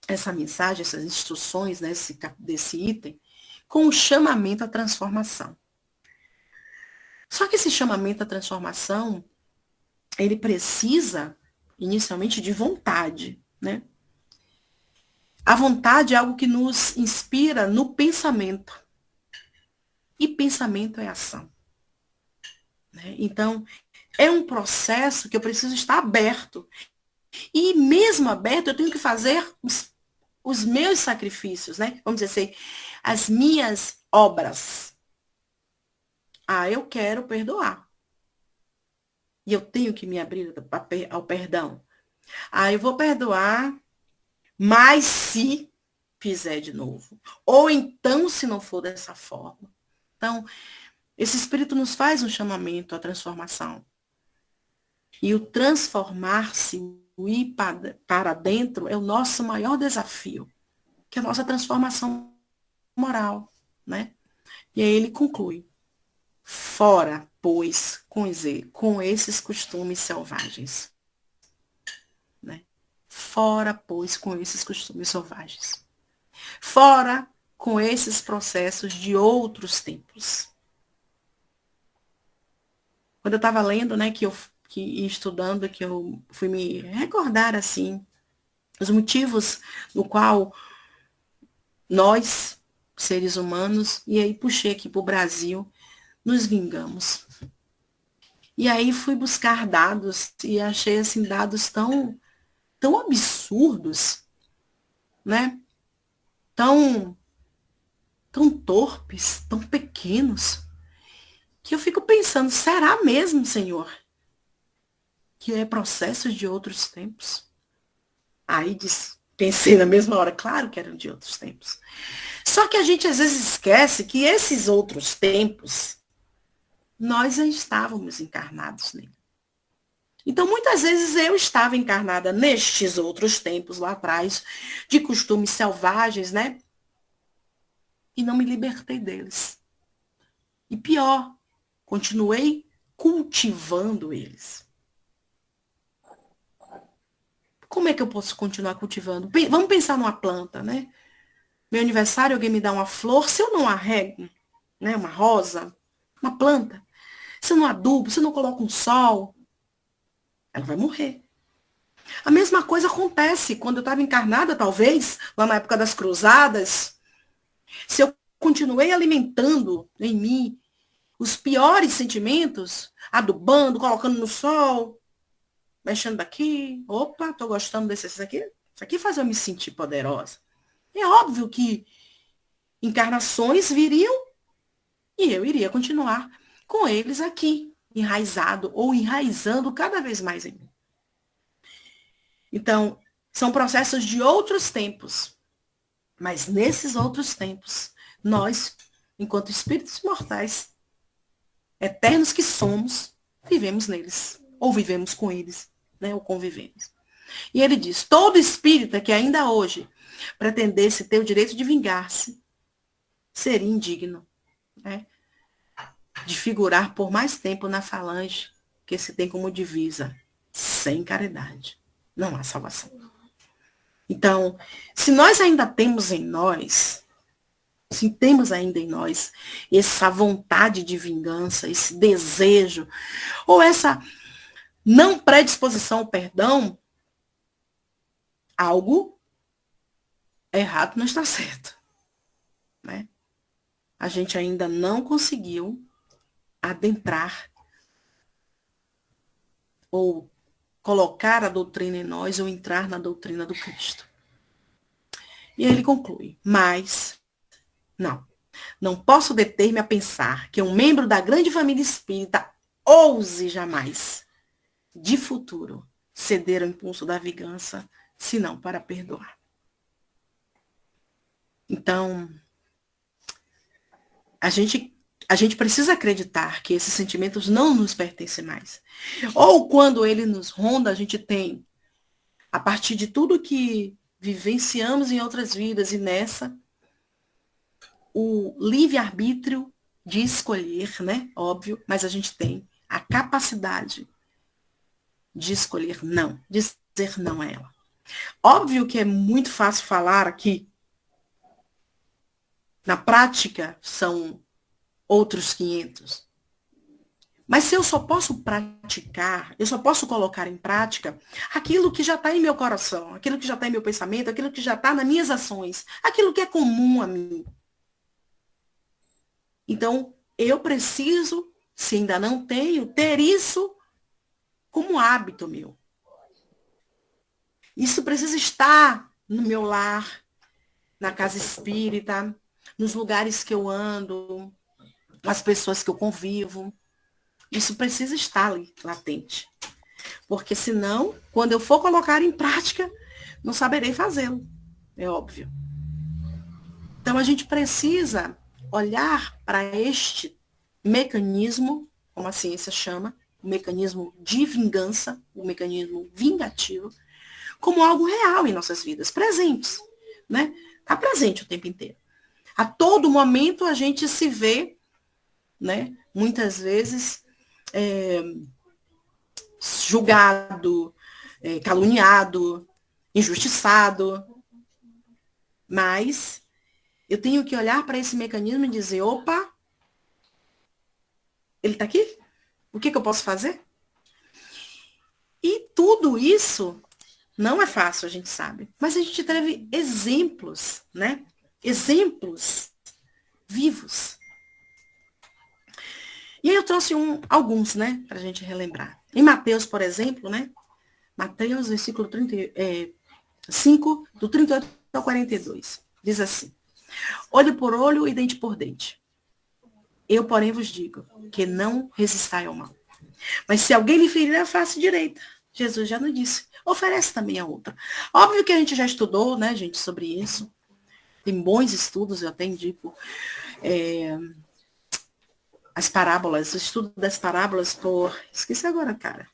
Speaker 2: essa mensagem, essas instruções, né, desse item, com o chamamento à transformação. Só que esse chamamento à transformação, ele precisa, inicialmente, de vontade, né? A vontade é algo que nos inspira no pensamento. E pensamento é ação. Né? Então, é um processo que eu preciso estar aberto. E mesmo aberto, eu tenho que fazer os meus sacrifícios, né? Vamos dizer assim, as minhas obras. Ah, eu quero perdoar. E eu tenho que me abrir ao perdão. Ah, eu vou perdoar, mas se fizer de novo. Ou então, se não for dessa forma. Então, esse Espírito nos faz um chamamento à transformação. E o transformar-se, o ir para dentro, é o nosso maior desafio, que é a nossa transformação moral, né? E aí ele conclui: fora, pois, com esses costumes selvagens. Né? Fora, pois, com esses costumes selvagens. Fora com esses processos de outros tempos. Quando eu estava lendo, né, e estudando, que eu fui me recordar, assim, os motivos no qual nós, seres humanos, e aí puxei aqui para o Brasil, nos vingamos. E aí fui buscar dados e achei, assim, dados tão absurdos, né? Tão torpes, tão pequenos, que eu fico pensando, será mesmo, Senhor, que é processo de outros tempos? Aí pensei na mesma hora, claro que eram de outros tempos. Só que a gente às vezes esquece que esses outros tempos, nós já estávamos encarnados nele. Então, muitas vezes eu estava encarnada nestes outros tempos lá atrás, de costumes selvagens, né? E não me libertei deles. E pior, continuei cultivando eles. Como é que eu posso continuar cultivando? Vamos pensar numa planta, né? Meu aniversário, alguém me dá uma flor, se eu não arrego, né, uma rosa, uma planta, se eu não adubo, se eu não coloco um sol, ela vai morrer. A mesma coisa acontece quando eu estava encarnada, talvez, lá na época das cruzadas. Se eu continuei alimentando em mim os piores sentimentos, adubando, colocando no sol, mexendo daqui, opa, tô gostando desse aqui. Isso aqui faz eu me sentir poderosa. É óbvio que encarnações viriam e eu iria continuar com eles aqui, enraizado ou enraizando cada vez mais em mim. Então, são processos de outros tempos. Mas nesses outros tempos, nós, enquanto espíritos mortais, eternos que somos, vivemos neles. Ou vivemos com eles, né? Ou convivemos. E ele diz, todo espírita que ainda hoje pretendesse ter o direito de vingar-se, seria indigno, né, de figurar por mais tempo na falange que se tem como divisa, sem caridade. Não há salvação. Então, se nós ainda temos em nós, se temos ainda em nós essa vontade de vingança, esse desejo, ou essa não predisposição ao perdão, algo errado não está certo, né? A gente ainda não conseguiu adentrar ou colocar a doutrina em nós ou entrar na doutrina do Cristo. E aí ele conclui, mas não posso deter-me a pensar que um membro da grande família espírita ouse jamais, de futuro, ceder ao impulso da vingança, senão para perdoar. Então, a gente precisa acreditar que esses sentimentos não nos pertencem mais. Ou quando ele nos ronda, a gente tem, a partir de tudo que vivenciamos em outras vidas e nessa, o livre-arbítrio de escolher, né? Óbvio, mas a gente tem a capacidade de escolher não, de dizer não a ela. Óbvio que é muito fácil falar aqui. Na prática, são outros 500. Mas se eu só posso praticar, eu só posso colocar em prática aquilo que já está em meu coração, aquilo que já está em meu pensamento, aquilo que já está nas minhas ações, aquilo que é comum a mim. Então, eu preciso, se ainda não tenho, ter isso como um hábito meu. Isso precisa estar no meu lar, na casa espírita, nos lugares que eu ando, com as pessoas que eu convivo. Isso precisa estar ali, latente. Porque senão, quando eu for colocar em prática, não saberei fazê-lo. É óbvio. Então a gente precisa olhar para este mecanismo, como a ciência chama, o mecanismo de vingança, o mecanismo vingativo, como algo real em nossas vidas, presentes, né? Está presente o tempo inteiro. A todo momento a gente se vê, né? Muitas vezes julgado, caluniado, injustiçado, mas eu tenho que olhar para esse mecanismo e dizer, opa, ele está aqui? O que eu posso fazer? E tudo isso não é fácil, a gente sabe. Mas a gente teve exemplos, né? Exemplos vivos. E aí eu trouxe alguns, né? Para a gente relembrar. Em Mateus, por exemplo, né? Mateus, versículo 5, do 38 ao 42. Diz assim. Olho por olho e dente por dente. Eu, porém, vos digo que não resistai ao mal. Mas se alguém lhe ferir a face direita, Jesus já não disse, oferece também a outra. Óbvio que a gente já estudou, né, gente, sobre isso. Tem bons estudos, eu até indico as parábolas, o estudo das parábolas por... Esqueci agora, cara.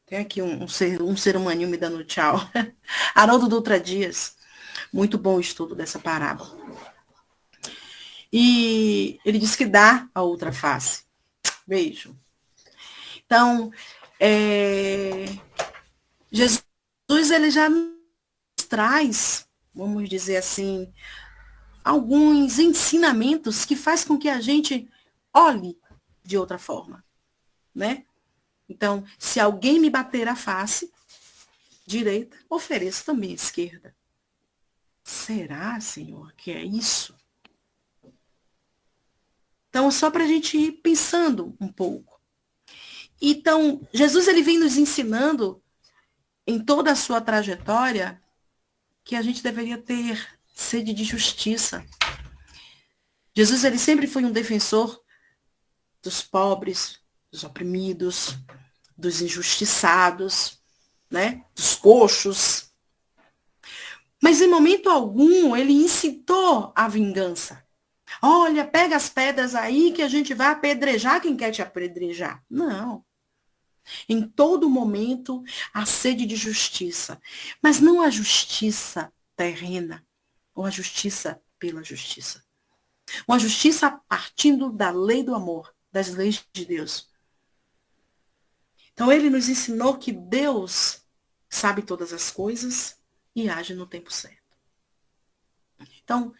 Speaker 2: Tem aqui um ser humaninho me dando tchau. Haroldo Dutra Dias. Muito bom o estudo dessa parábola. E ele diz que dá a outra face. Beijo. Então, Jesus, ele já nos traz, vamos dizer assim, alguns ensinamentos que faz com que a gente olhe de outra forma, né? Então, se alguém me bater a face direita, ofereço também a esquerda. Será, Senhor, que é isso? Então, só para a gente ir pensando um pouco. Então, Jesus ele vem nos ensinando em toda a sua trajetória que a gente deveria ter sede de justiça. Jesus ele sempre foi um defensor dos pobres, dos oprimidos, dos injustiçados, né? Dos coxos. Mas em momento algum ele incitou a vingança. Olha, pega as pedras aí que a gente vai apedrejar quem quer te apedrejar. Não. Em todo momento, a sede de justiça. Mas não a justiça terrena, ou a justiça pela justiça. Uma justiça partindo da lei do amor, das leis de Deus. Então, ele nos ensinou que Deus sabe todas as coisas e age no tempo certo. Então,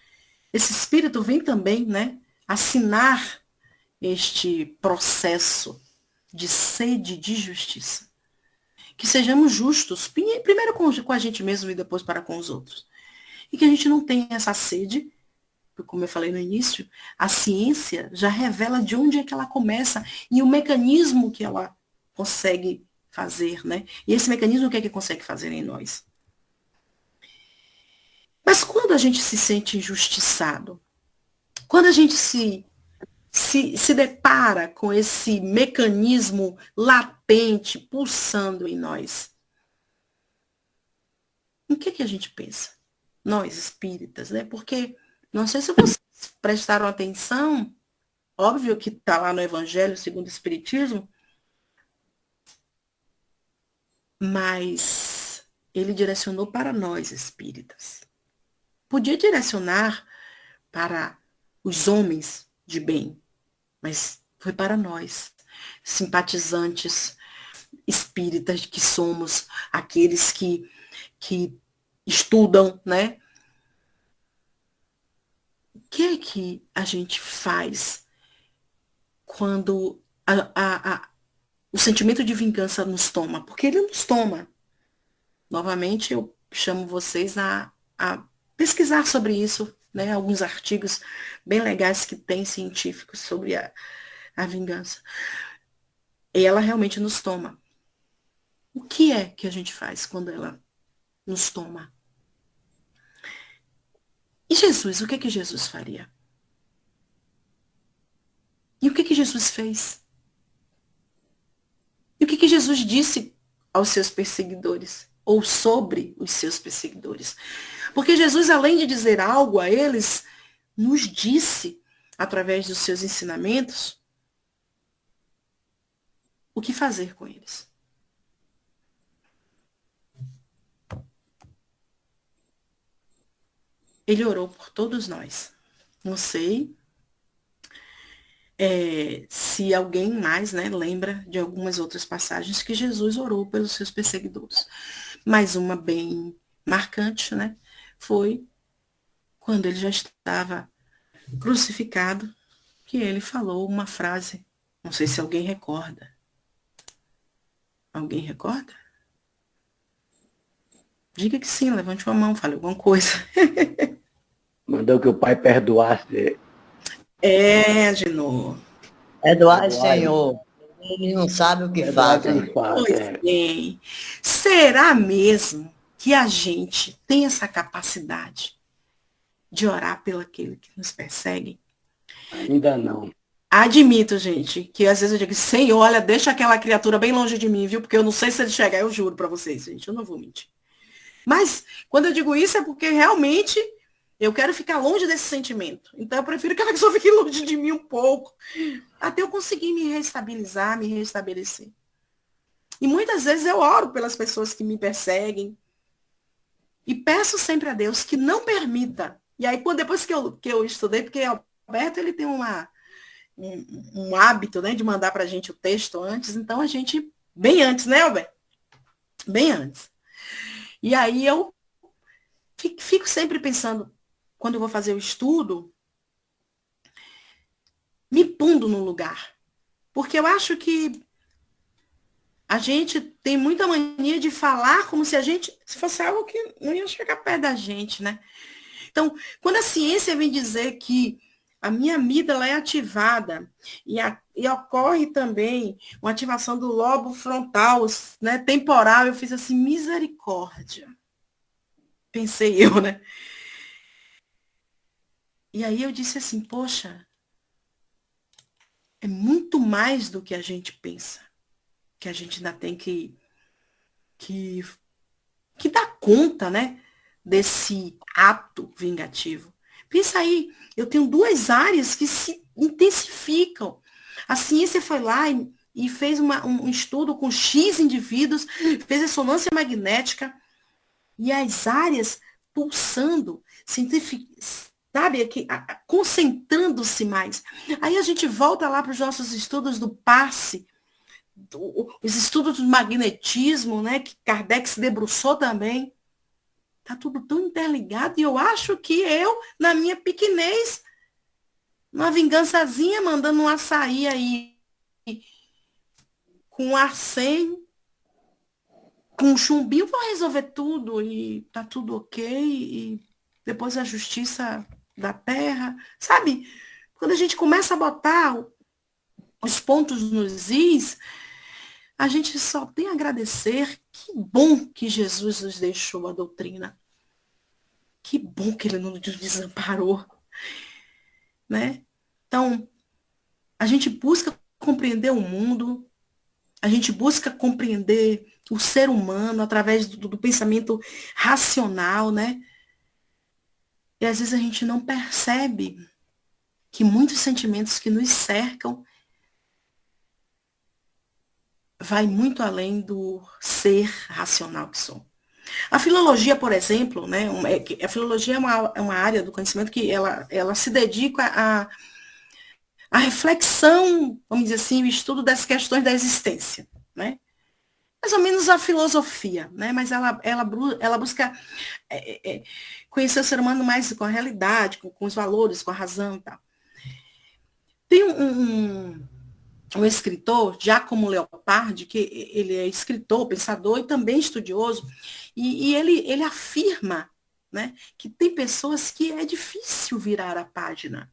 Speaker 2: esse Espírito vem também, né, assinar este processo de sede de justiça. Que sejamos justos, primeiro com a gente mesmo e depois para com os outros. E que a gente não tenha essa sede, porque como eu falei no início, a ciência já revela de onde é que ela começa e o mecanismo que ela consegue fazer, né? E esse mecanismo o que é que consegue fazer em nós? Mas quando a gente se sente injustiçado, quando a gente se depara com esse mecanismo latente, pulsando em nós, o que a gente pensa? Nós, espíritas, né? Porque, não sei se vocês prestaram atenção, óbvio que está lá no Evangelho segundo o Espiritismo, mas ele direcionou para nós, espíritas. Podia direcionar para os homens de bem, mas foi para nós, simpatizantes espíritas que somos, aqueles que estudam, né? O que a gente faz quando o sentimento de vingança nos toma? Porque ele nos toma. Novamente, eu chamo vocês a pesquisar sobre isso, né? Alguns artigos bem legais que tem científicos sobre a vingança. E ela realmente nos toma. O que é que a gente faz quando ela nos toma? E Jesus, o que que Jesus faria? E o que que Jesus fez? E o que que Jesus disse aos seus perseguidores? Ou sobre os seus perseguidores? Porque Jesus, além de dizer algo a eles, nos disse, através dos seus ensinamentos, o que fazer com eles. Ele orou por todos nós. Não sei se alguém mais, né, lembra de algumas outras passagens que Jesus orou pelos seus perseguidores. Mas uma bem marcante, né, foi quando ele já estava crucificado, que ele falou uma frase. Não sei se alguém recorda. Alguém recorda? Diga que sim, levante uma mão, fale alguma coisa.
Speaker 8: Mandou que o pai perdoasse.
Speaker 2: Genô.
Speaker 9: Perdoai, Senhor. Eles não sabem o que fazem.
Speaker 2: Pois bem. Será mesmo que a gente tem essa capacidade de orar pelo aquele que nos persegue?
Speaker 8: Ainda não.
Speaker 2: Admito, gente, que às vezes eu digo, Senhor, olha, deixa aquela criatura bem longe de mim, viu? Porque eu não sei se ele chegar, eu juro pra vocês, gente, eu não vou mentir. Mas, quando eu digo isso, é porque realmente eu quero ficar longe desse sentimento. Então, eu prefiro que a pessoa fique longe de mim um pouco, até eu conseguir me reestabilizar, me restabelecer. E muitas vezes eu oro pelas pessoas que me perseguem e peço sempre a Deus que não permita. E aí, depois que eu estudei, porque Alberto, ele tem um hábito, né, de mandar pra gente o texto antes, então a gente, bem antes, né, Alberto? Bem antes. E aí eu fico sempre pensando, quando eu vou fazer o estudo, me pondo no lugar. Porque eu acho que a gente tem muita mania de falar como se se fosse algo que não ia chegar perto da gente, né? Então, quando a ciência vem dizer que a minha amígdala é ativada e ocorre também uma ativação do lobo frontal, né, temporal, eu fiz assim, misericórdia. Pensei eu, né? E aí eu disse assim, poxa, é muito mais do que a gente pensa, que a gente ainda tem que dar conta, né, desse ato vingativo. Pensa aí, eu tenho duas áreas que se intensificam. A ciência foi lá e fez um estudo com X indivíduos, fez ressonância magnética, e as áreas pulsando, sabe, concentrando-se mais. Aí a gente volta lá para os nossos estudos do passe, os estudos do magnetismo, né, que Kardec se debruçou também. Tá tudo tão interligado, e eu acho que eu, na minha pequenez, uma vingançazinha, mandando um açaí aí com arsênio, com um chumbinho, vou resolver tudo e tá tudo ok, e depois a justiça da terra, sabe? Quando a gente começa a botar os pontos nos is, a gente só tem a agradecer. Que bom que Jesus nos deixou a doutrina. Que bom que ele não nos desamparou, né? Então, a gente busca compreender o mundo, a gente busca compreender o ser humano através do pensamento racional, né? E às vezes a gente não percebe que muitos sentimentos que nos cercam vai muito além do ser racional que somos. A filologia, por exemplo, né, a filologia é uma área do conhecimento que ela se dedica à reflexão, vamos dizer assim, o estudo das questões da existência, né? Mais ou menos a filosofia, né? Mas ela busca conhecer o ser humano mais com a realidade, com os valores, com a razão e tal. Tem um escritor, Giacomo Leopardi, que ele é escritor, pensador e também estudioso, e ele afirma, né, que tem pessoas que é difícil virar a página.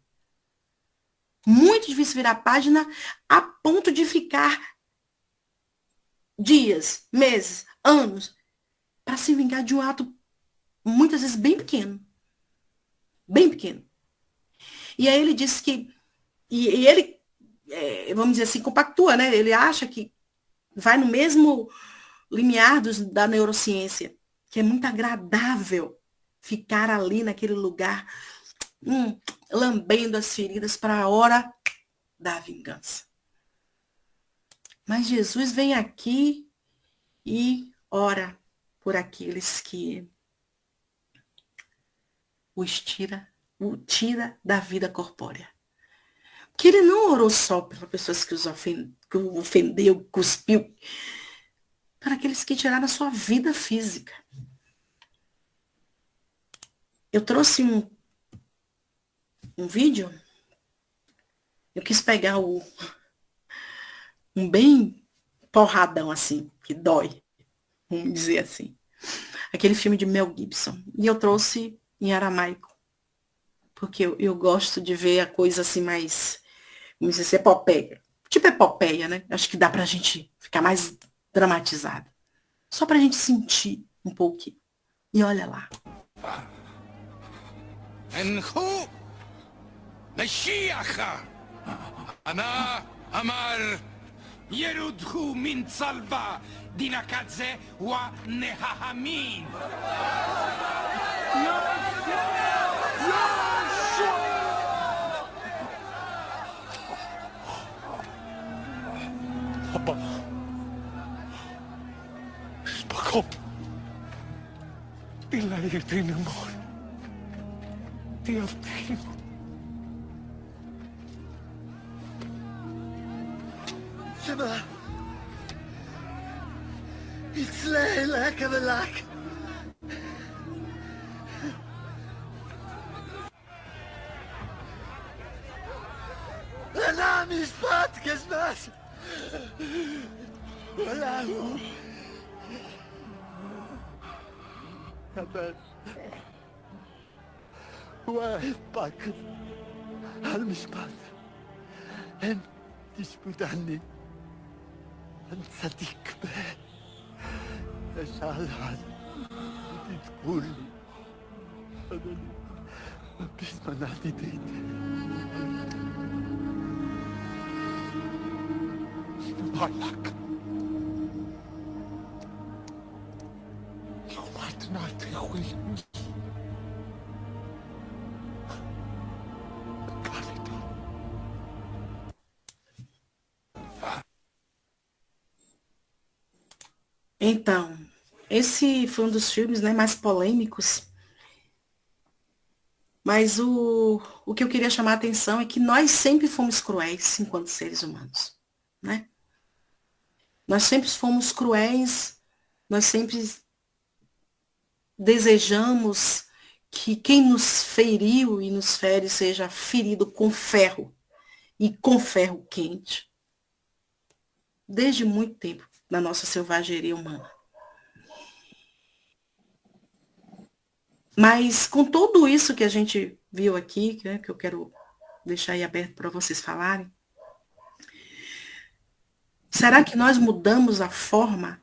Speaker 2: Muito difícil virar a página a ponto de ficar dias, meses, anos, para se vingar de um ato, muitas vezes, bem pequeno. Bem pequeno. E aí ele disse que, e ele, vamos dizer assim, compactua, né? Ele acha que vai no mesmo limiar da neurociência, que é muito agradável ficar ali naquele lugar, lambendo as feridas para a hora da vingança. Mas Jesus vem aqui e ora por aqueles que o tira da vida corpórea. Que ele não orou só para pessoas que o ofendeu, cuspiu, para aqueles que tiraram a sua vida física. Eu trouxe um vídeo, eu quis pegar um bem porradão assim, que dói, vamos dizer assim. Aquele filme de Mel Gibson. E eu trouxe em aramaico, porque eu gosto de ver a coisa assim mais, vamos dizer, epopeia. Tipo epopeia, né? Acho que dá pra gente ficar mais dramatizado. Só pra gente sentir um pouquinho. E olha lá.
Speaker 10: انخو مشيخة أنا أمر يردخو من صلبة دينكادزي ونهامين
Speaker 11: 아빠, spokojnie. Tyle jedyny mój. Diablo.
Speaker 12: شباب يتسلى لك بلاك انا مش فاتك يا زباس ولا هو بس واحد باكر هالمشبات انت تشبد عني انت صديق به اشعل هذا تقول لي انا مفيش منعتي ديت بالك يوم عدنا خوي
Speaker 2: Então, esse foi um dos filmes, né, mais polêmicos. Mas o que eu queria chamar a atenção é que nós sempre fomos cruéis enquanto seres humanos, né? Nós sempre fomos cruéis, nós sempre desejamos que quem nos feriu e nos fere seja ferido com ferro, e com ferro quente. Desde muito tempo, na nossa selvageria humana. Mas com tudo isso que a gente viu aqui, né, que eu quero deixar aí aberto para vocês falarem, será que nós mudamos a forma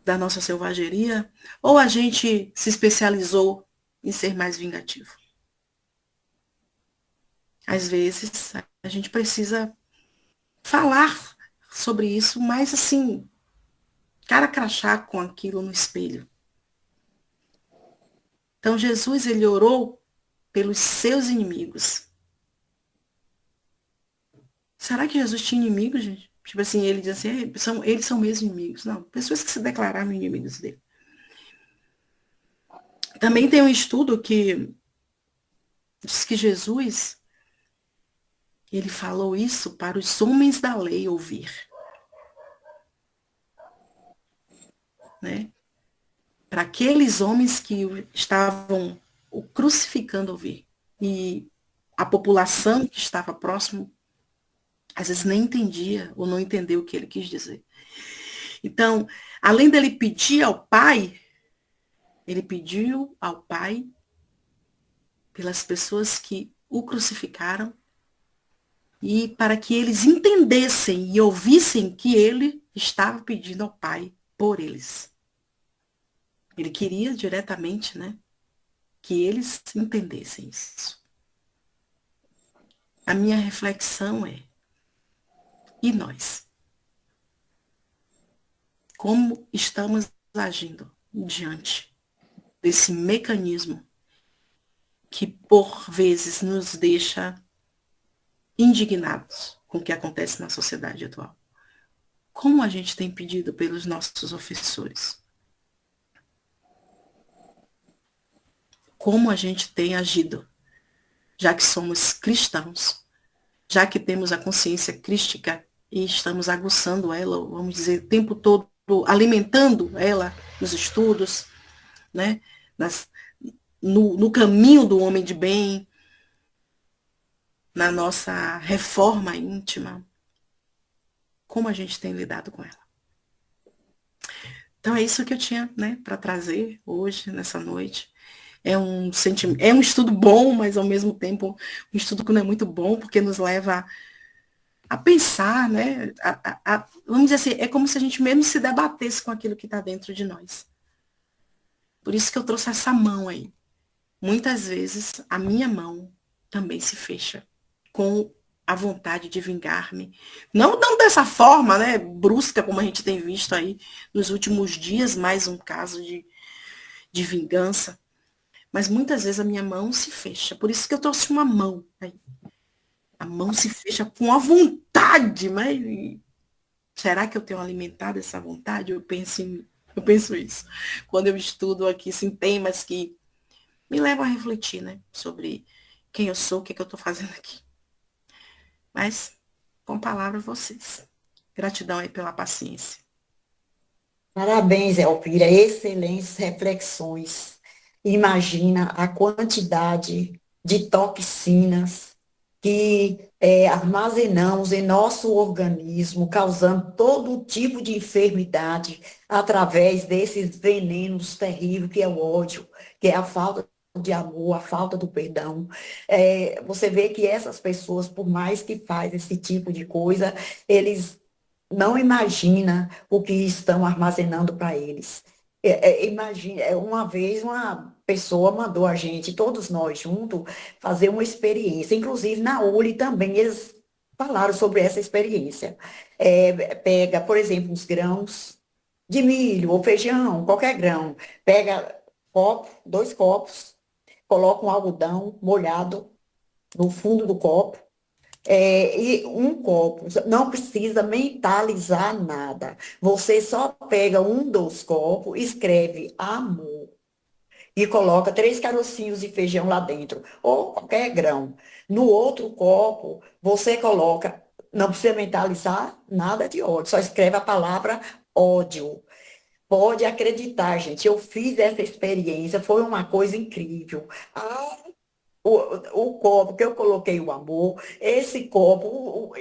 Speaker 2: da nossa selvageria? Ou a gente se especializou em ser mais vingativo? Às vezes, a gente precisa falar sobre isso, mas assim, cara crachá com aquilo no espelho. Então, Jesus, ele orou pelos seus inimigos. Será que Jesus tinha inimigos, gente? Tipo assim, ele diz assim, eles são meus inimigos. Não, pessoas que se declararam inimigos dele. Também tem um estudo que diz que Jesus, ele falou isso para os homens da lei ouvir. Né? Para aqueles homens que estavam o crucificando ouvir. E a população que estava próximo, às vezes nem entendia ou não entendeu o que ele quis dizer. Então, além dele pedir ao Pai, ele pediu ao Pai pelas pessoas que o crucificaram e para que eles entendessem e ouvissem que ele, estava pedindo ao Pai por eles. Ele queria diretamente, né, que eles entendessem isso. A minha reflexão é, e nós? Como estamos agindo diante desse mecanismo que, por vezes, nos deixa indignados com o que acontece na sociedade atual? Como a gente tem pedido pelos nossos ofensores? Como a gente tem agido, já que somos cristãos, já que temos a consciência crística e estamos aguçando ela, vamos dizer, o tempo todo, alimentando ela nos estudos, né? No caminho do homem de bem, na nossa reforma íntima. Como a gente tem lidado com ela? Então é isso que eu tinha, né, para trazer hoje, nessa noite. É um estudo bom, mas ao mesmo tempo um estudo que não é muito bom, porque nos leva a pensar, né? Vamos dizer assim, é como se a gente mesmo se debatesse com aquilo que está dentro de nós. Por isso que eu trouxe essa mão aí. Muitas vezes a minha mão também se fecha com a vontade de vingar-me. Não dessa forma, né, brusca, como a gente tem visto aí nos últimos dias, mais um caso de vingança. Mas muitas vezes a minha mão se fecha. Por isso que eu trouxe uma mão aí. A mão se fecha com a vontade, mas será que eu tenho alimentado essa vontade? Eu penso isso. Quando eu estudo aqui, sim, temas que me levam a refletir, né, sobre quem eu sou, o que eu estou fazendo aqui. Mas, com palavra, vocês. Gratidão aí pela paciência.
Speaker 1: Parabéns, Elvira, excelentes reflexões. Imagina a quantidade de toxinas que armazenamos em nosso organismo, causando todo tipo de enfermidade através desses venenos terríveis que é o ódio, que é a falta de amor, a falta do perdão. Você vê que essas pessoas, por mais que faz esse tipo de coisa, eles não imaginam o que estão armazenando para eles. Imagina, uma vez uma pessoa mandou a gente, todos nós juntos, fazer uma experiência. Inclusive, na ULI também eles falaram sobre essa experiência. Pega, por exemplo, uns grãos de milho ou feijão, qualquer grão. Pega dois copos, coloca um algodão molhado no fundo do copo, e um copo, não precisa mentalizar nada. Você só pega um dos copos, escreve amor e coloca 3 carocinhos de feijão lá dentro, ou qualquer grão. No outro copo, você coloca, não precisa mentalizar nada de ódio, só escreve a palavra ódio. Pode acreditar, gente, eu fiz essa experiência, foi uma coisa incrível. O copo que eu coloquei o amor, esse copo,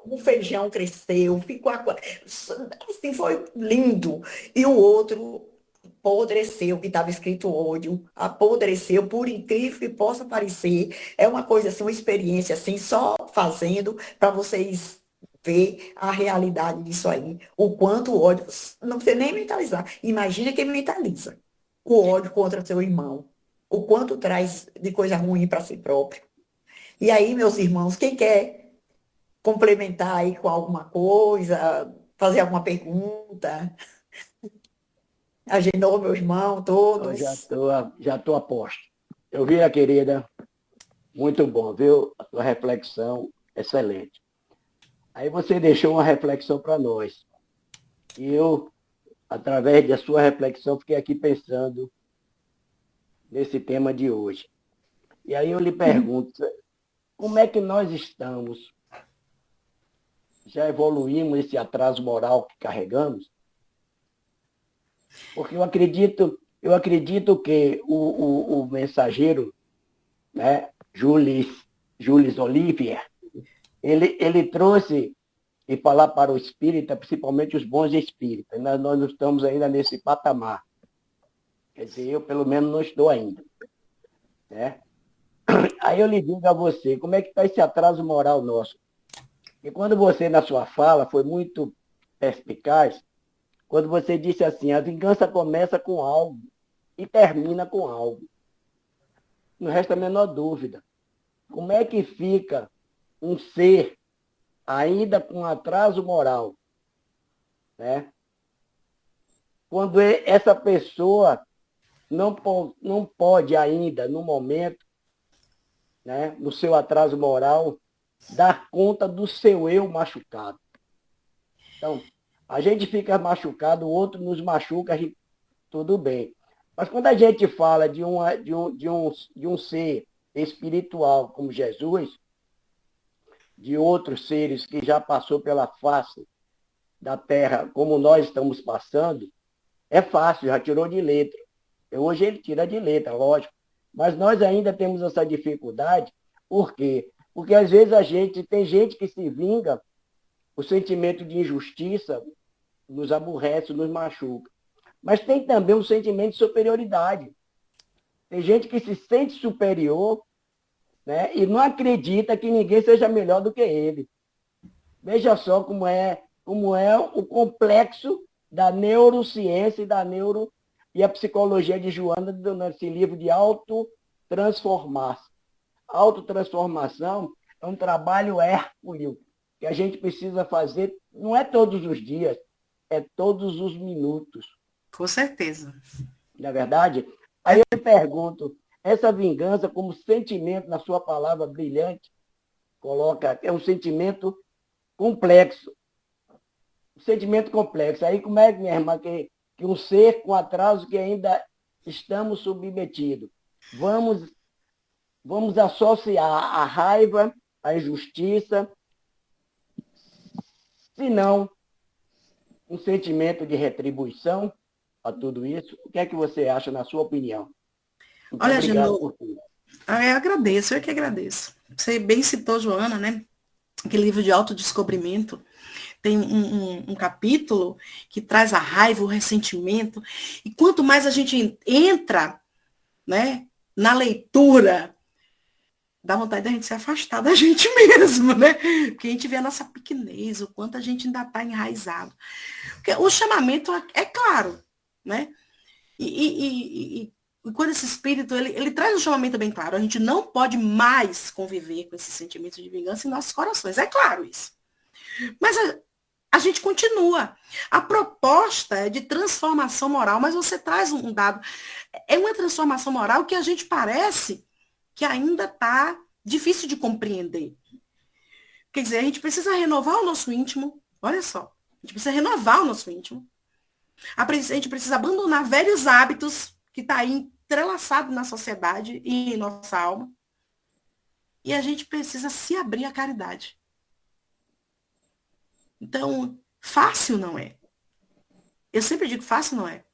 Speaker 1: o feijão cresceu, ficou assim, foi lindo. E o outro apodreceu, que estava escrito ódio, apodreceu, por incrível que possa parecer. É uma coisa assim, uma experiência assim, só fazendo para vocês ver a realidade disso aí. O quanto o ódio, não precisa nem mentalizar. Imagina quem mentaliza o ódio contra seu irmão, o quanto traz de coisa ruim para si próprio. E aí, meus irmãos, quem quer complementar aí com alguma coisa, fazer alguma pergunta? Agendou, meu irmão, todos?
Speaker 8: Eu já tô a posto. Eu vi, a querida, muito bom, viu? A sua reflexão, excelente. Aí você deixou uma reflexão para nós. E eu, através da sua reflexão, fiquei aqui pensando nesse tema de hoje. E aí eu lhe pergunto, como é que nós estamos? Já evoluímos esse atraso moral que carregamos? Porque eu acredito que o mensageiro, né, Jules Olivier, ele trouxe e falar para o espírita, principalmente os bons espíritas. Nós não estamos ainda nesse patamar. Quer dizer, eu pelo menos não estou ainda. Né? Aí eu lhe digo a você, como é que está esse atraso moral nosso? E quando você, na sua fala, foi muito perspicaz quando você disse assim, a vingança começa com algo e termina com algo. Não resta a menor dúvida. Como é que fica um ser ainda com atraso moral, né? Quando essa pessoa não pode ainda, no momento, né, no seu atraso moral, dar conta do seu eu machucado. Então, a gente fica machucado, o outro nos machuca, tudo bem. Mas quando a gente fala de um ser espiritual como Jesus, de outros seres que já passou pela face da Terra, como nós estamos passando, é fácil, já tirou de letra. Hoje ele tira de letra, lógico. Mas nós ainda temos essa dificuldade. Por quê? Porque às vezes tem gente que se vinga, o sentimento de injustiça nos aborrece, nos machuca. Mas tem também um sentimento de superioridade. Tem gente que se sente superior, né, e não acredita que ninguém seja melhor do que ele. Veja só como é o complexo da neurociência e a psicologia de Joana, nesse livro de autotransformação. Autotransformação é um trabalho hércules que a gente precisa fazer, não é todos os dias, é todos os minutos.
Speaker 2: Com certeza.
Speaker 8: Não é verdade? Aí eu pergunto, essa vingança como sentimento, na sua palavra brilhante, coloca, é um sentimento complexo. Um sentimento complexo. Aí como é, minha irmã, que um ser com atraso que ainda estamos submetidos, vamos associar a raiva, a injustiça, se não um sentimento de retribuição a tudo isso? O que é que você acha, na sua opinião? Muito
Speaker 2: Olha,
Speaker 8: obrigado
Speaker 2: Genô,
Speaker 8: por tudo.
Speaker 2: eu agradeço, eu que agradeço. Você bem citou, Joana, né? Aquele livro de autodescobrimento. Tem um capítulo que traz a raiva, o ressentimento. E quanto mais a gente entra, né, na leitura, dá vontade da gente se afastar da gente mesmo, né? Porque a gente vê a nossa pequenez, o quanto a gente ainda está enraizado. Porque o chamamento é claro, né? E quando esse espírito, ele traz um chamamento bem claro. A gente não pode mais conviver com esse sentimento de vingança em nossos corações. É claro isso. Mas a gente continua. A proposta é de transformação moral, mas você traz um dado. É uma transformação moral que a gente parece que ainda está difícil de compreender. Quer dizer, a gente precisa renovar o nosso íntimo. Olha só. A gente precisa renovar o nosso íntimo. A gente precisa abandonar velhos hábitos que está aí entrelaçado na sociedade e em nossa alma. E a gente precisa se abrir à caridade. Então, fácil não é. Eu sempre digo fácil não é.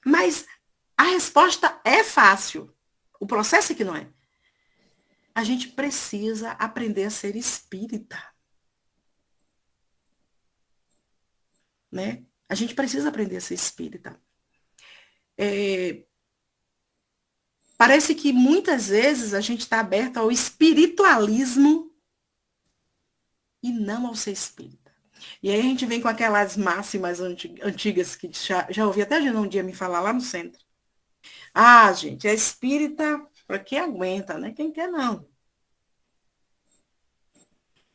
Speaker 2: Mas a resposta é fácil. O processo é que não é. A gente precisa aprender a ser espírita. Né? A gente precisa aprender a ser espírita. Parece que muitas vezes a gente está aberto ao espiritualismo e não ao ser espírita. E aí a gente vem com aquelas máximas antigas que já ouvi até de um dia me falar lá no centro. Ah, gente, é espírita para quem aguenta, né? Quem quer não.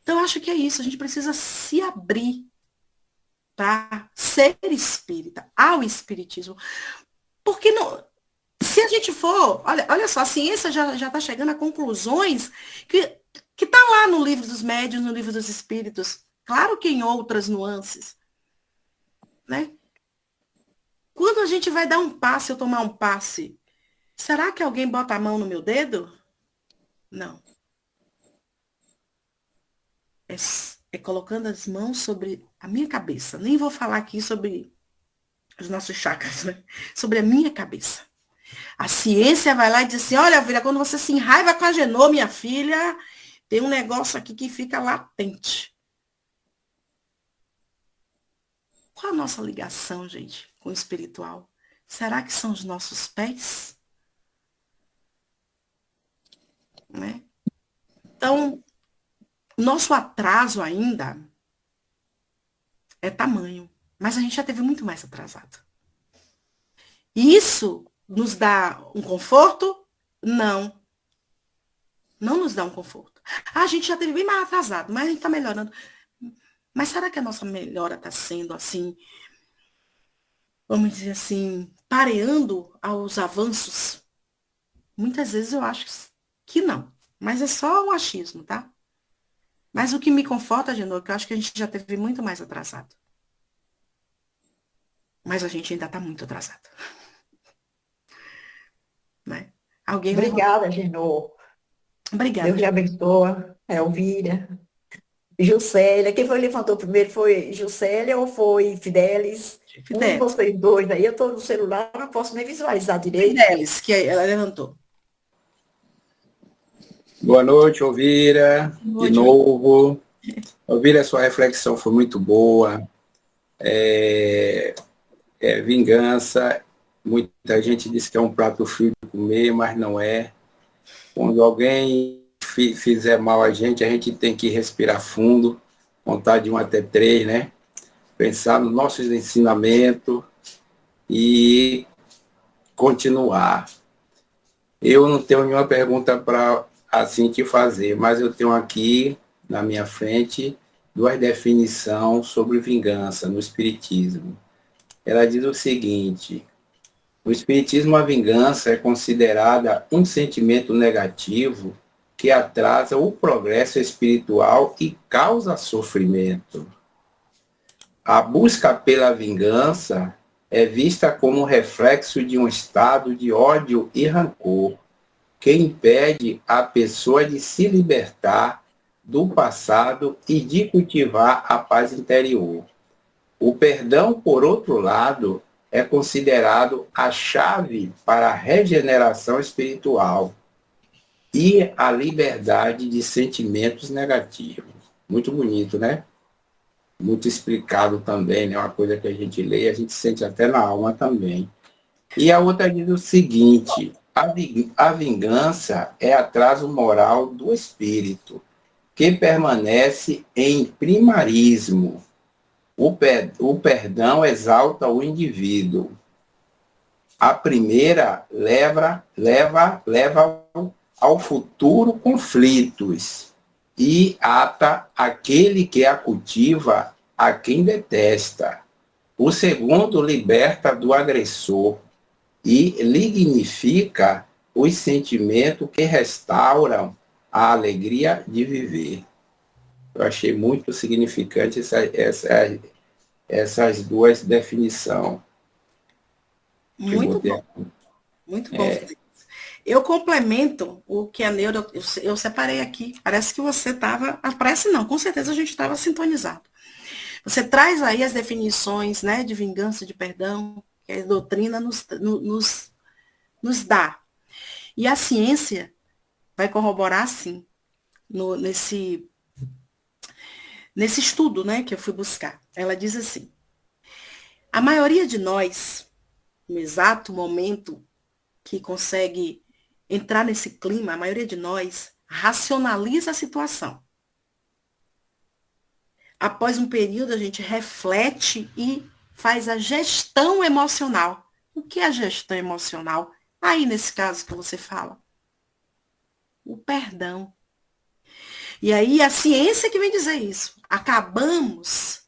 Speaker 2: Então, eu acho que é isso. A gente precisa se abrir para ser espírita, ao espiritismo. Porque não, se a gente for, olha só, a ciência já está chegando a conclusões que está lá no livro dos médiuns, no livro dos espíritos. Claro que em outras nuances. Né? Quando a gente vai dar um passe ou tomar um passe, será que alguém bota a mão no meu dedo? Não. É colocando as mãos sobre a minha cabeça. Nem vou falar aqui sobre os nossos chakras, né? Sobre a minha cabeça. A ciência vai lá e diz assim, olha, filha, quando você se enraiva com a Genô, minha filha, tem um negócio aqui que fica latente. Qual a nossa ligação, gente, com o espiritual? Será que são os nossos pés? Né? Então, nosso atraso ainda é tamanho. Mas a gente já teve muito mais atrasado. E isso nos dá um conforto? Não. Não nos dá um conforto. A gente já teve bem mais atrasado, mas a gente está melhorando. Mas será que a nossa melhora está sendo assim, vamos dizer assim, pareando aos avanços? Muitas vezes eu acho que não. Mas é só um achismo, tá? Mas o que me conforta, Genô, é que eu acho que a gente já teve muito mais atrasado. Mas a gente ainda está muito atrasado. Né? Alguém
Speaker 1: Obrigada, Genô.
Speaker 2: Obrigada.
Speaker 1: Deus te abençoe. Elvira. Juscelia. Quem foi que levantou primeiro? Foi Juscelia ou foi Fidelis? Um de vocês dois aí. Eu estou no celular, não posso nem visualizar direito.
Speaker 2: Fidelis, que ela levantou.
Speaker 13: Boa noite, Elvira.
Speaker 2: Boa
Speaker 13: de novo. Elvira, sua reflexão foi muito boa. Vingança. Muita gente diz que é um prato frio de comer, mas não é. Quando alguém fizer mal a gente tem que respirar fundo, contar de 1 até 3, né? Pensar nos nossos ensinamentos e continuar. Eu não tenho nenhuma pergunta para assim te fazer, mas eu tenho aqui na minha frente 2 definições sobre vingança no Espiritismo. Ela diz o seguinte: no Espiritismo, a vingança é considerada um sentimento negativo que atrasa o progresso espiritual e causa sofrimento. A busca pela vingança é vista como reflexo de um estado de ódio e rancor, que impede a pessoa de se libertar do passado e de cultivar a paz interior. O perdão, por outro lado, é considerado a chave para a regeneração espiritual e a liberdade de sentimentos negativos. Muito bonito, né? Muito explicado também, né? Uma coisa que a gente lê e a gente sente até na alma também. E a outra diz o seguinte: a vingança é atraso moral do espírito, que permanece em primarismo. O perdão exalta o indivíduo. A primeira leva ao futuro conflitos e ata aquele que a cultiva a quem detesta. O segundo liberta do agressor e lignifica os sentimentos que restauram a alegria de viver. Eu achei muito significante essas 2 definições.
Speaker 2: Muito bom. Muito bom. Eu complemento o que a Neura, eu separei aqui. Parece que você estava, parece não, com certeza a gente estava sintonizado. Você traz aí as definições, né, de vingança, de perdão, que a doutrina nos dá. E a ciência vai corroborar, sim, nesse estudo, né, que eu fui buscar. Ela diz assim: a maioria de nós, no exato momento que consegue entrar nesse clima, a maioria de nós racionaliza a situação. Após um período, a gente reflete e faz a gestão emocional. O que é a gestão emocional? Aí, nesse caso que você fala. O perdão. E aí, a ciência que vem dizer isso. Acabamos,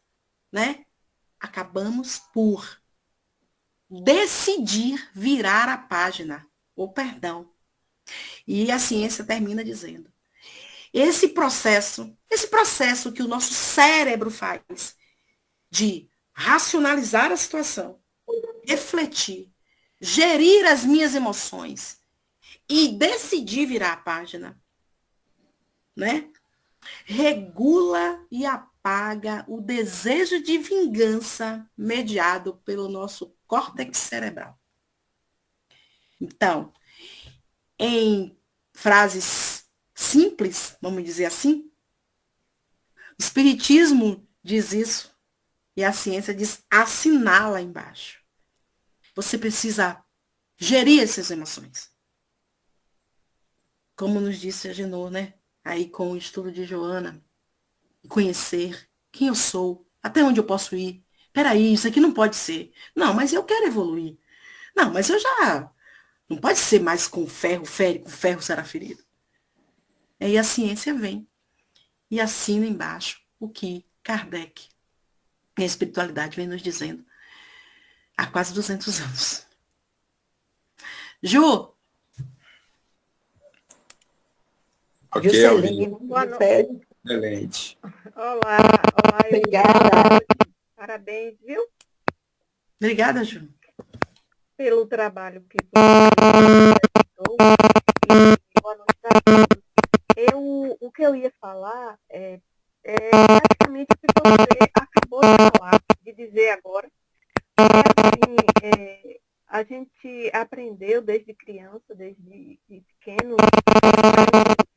Speaker 2: né? Acabamos por decidir virar a página, o perdão. E a ciência termina dizendo: esse processo que o nosso cérebro faz de racionalizar a situação, refletir, gerir as minhas emoções e decidir virar a página, né? Regula e apaga o desejo de vingança mediado pelo nosso córtex cerebral. Então, em frases simples, vamos dizer assim, o Espiritismo diz isso e a ciência diz assinala embaixo. Você precisa gerir essas emoções. Como nos disse a Genô, né? Aí com o estudo de Joana, conhecer quem eu sou, Até onde eu posso ir? Peraí, isso aqui não pode ser. Não, mas eu quero evoluir. Não, mas eu já... Não pode ser mais com ferro, fere, com ferro será ferido. E a ciência vem e assina embaixo o que Kardec e a espiritualidade vem nos dizendo há quase 200 anos. Ju?
Speaker 13: Ok,
Speaker 1: Juscelino,
Speaker 14: Boa noite.
Speaker 13: excelente.
Speaker 14: Olá, olá.
Speaker 1: Obrigada.
Speaker 14: Parabéns, viu?
Speaker 2: Obrigada, Ju.
Speaker 14: Pelo trabalho que você realizou. E boa noite a todos. O que eu ia falar é praticamente o que você acabou de falar, de dizer agora. Assim, a gente aprendeu desde criança, desde pequeno,